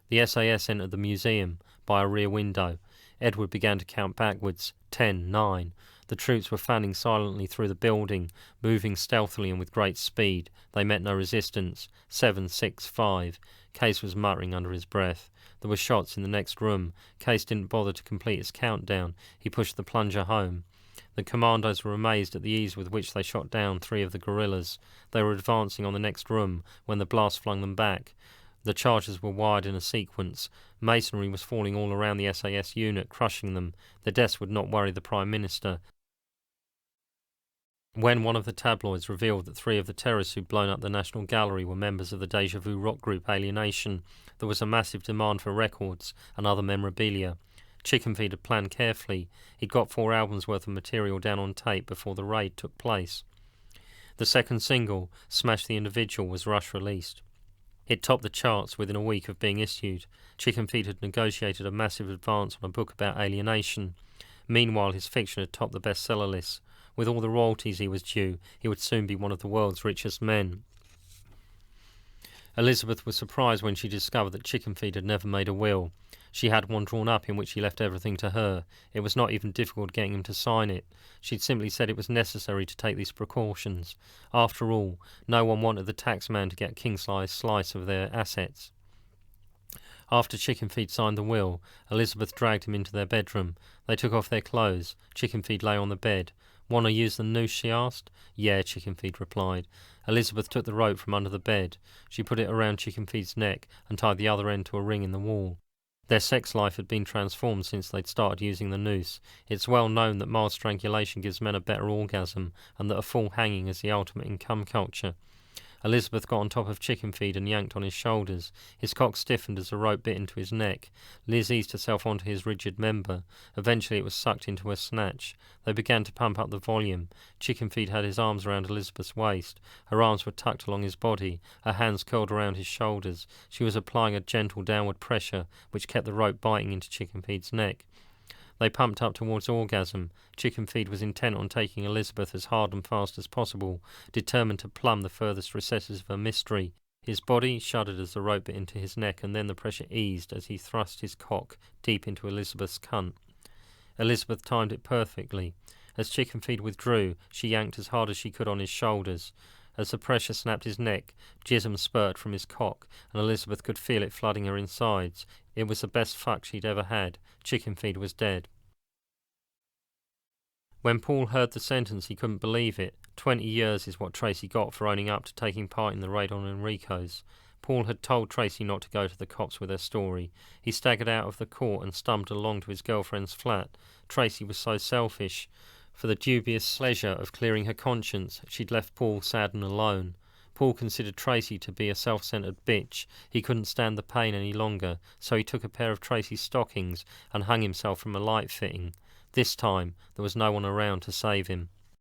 The SAS entered the museum by a rear window. Edward began to count backwards. 10, 9... The troops were fanning silently through the building, moving stealthily and with great speed. They met no resistance. 7, 6, 5. Case was muttering under his breath. There were shots in the next room. Case didn't bother to complete his countdown. He pushed the plunger home. The commandos were amazed at the ease with which they shot down 3 of the guerrillas. They were advancing on the next room when the blast flung them back. The charges were wired in a sequence. Masonry was falling all around the SAS unit, crushing them. The deaths would not worry the Prime Minister. When one of the tabloids revealed that 3 of the terrorists who'd blown up the National Gallery were members of the déjà vu rock group Alienation, there was a massive demand for records and other memorabilia. Chickenfeed had planned carefully. He'd got 4 albums worth of material down on tape before the raid took place. The second single, Smash the Individual, was rush-released. It topped the charts within a week of being issued. Chickenfeed had negotiated a massive advance on a book about alienation. Meanwhile, his fiction had topped the bestseller list. With all the royalties he was due, he would soon be one of the world's richest men. Elizabeth was surprised when she discovered that Chickenfeed had never made a will. She had one drawn up in which he left everything to her. It was not even difficult getting him to sign it. She'd simply said it was necessary to take these precautions. After all, no one wanted the taxman to get a king-size slice of their assets. After Chickenfeed signed the will, Elizabeth dragged him into their bedroom. They took off their clothes. Chickenfeed lay on the bed. "Want to use the noose?" she asked. "Yeah," Chickenfeed replied. Elizabeth took the rope from under the bed. She put it around Chickenfeed's neck and tied the other end to a ring in the wall. Their sex life had been transformed since they'd started using the noose. It's well known that mild strangulation gives men a better orgasm, and that a full hanging is the ultimate in cum culture. Elizabeth got on top of Chickenfeed and yanked on his shoulders. His cock stiffened as the rope bit into his neck. Liz eased herself onto his rigid member. Eventually it was sucked into her snatch. They began to pump up the volume. Chickenfeed had his arms around Elizabeth's waist. Her arms were tucked along his body. Her hands curled around his shoulders. She was applying a gentle downward pressure, which kept the rope biting into Chickenfeed's neck. They pumped up towards orgasm. Chickenfeed was intent on taking Elizabeth as hard and fast as possible, determined to plumb the furthest recesses of her mystery. His body shuddered as the rope bit into his neck, and then the pressure eased as he thrust his cock deep into Elizabeth's cunt. Elizabeth timed it perfectly. As Chickenfeed withdrew, she yanked as hard as she could on his shoulders. As the pressure snapped his neck, jism spurted from his cock, and Elizabeth could feel it flooding her insides. It was the best fuck she'd ever had. Chickenfeed was dead. When Paul heard the sentence, he couldn't believe it. 20 years is what Tracy got for owning up to taking part in the raid on Enrico's. Paul had told Tracy not to go to the cops with her story. He staggered out of the court and stumbled along to his girlfriend's flat. Tracy was so selfish. For the dubious pleasure of clearing her conscience, she'd left Paul sad and alone. Paul considered Tracy to be a self-centered bitch. He couldn't stand the pain any longer, so he took a pair of Tracy's stockings and hung himself from a light fitting. This time, there was no one around to save him.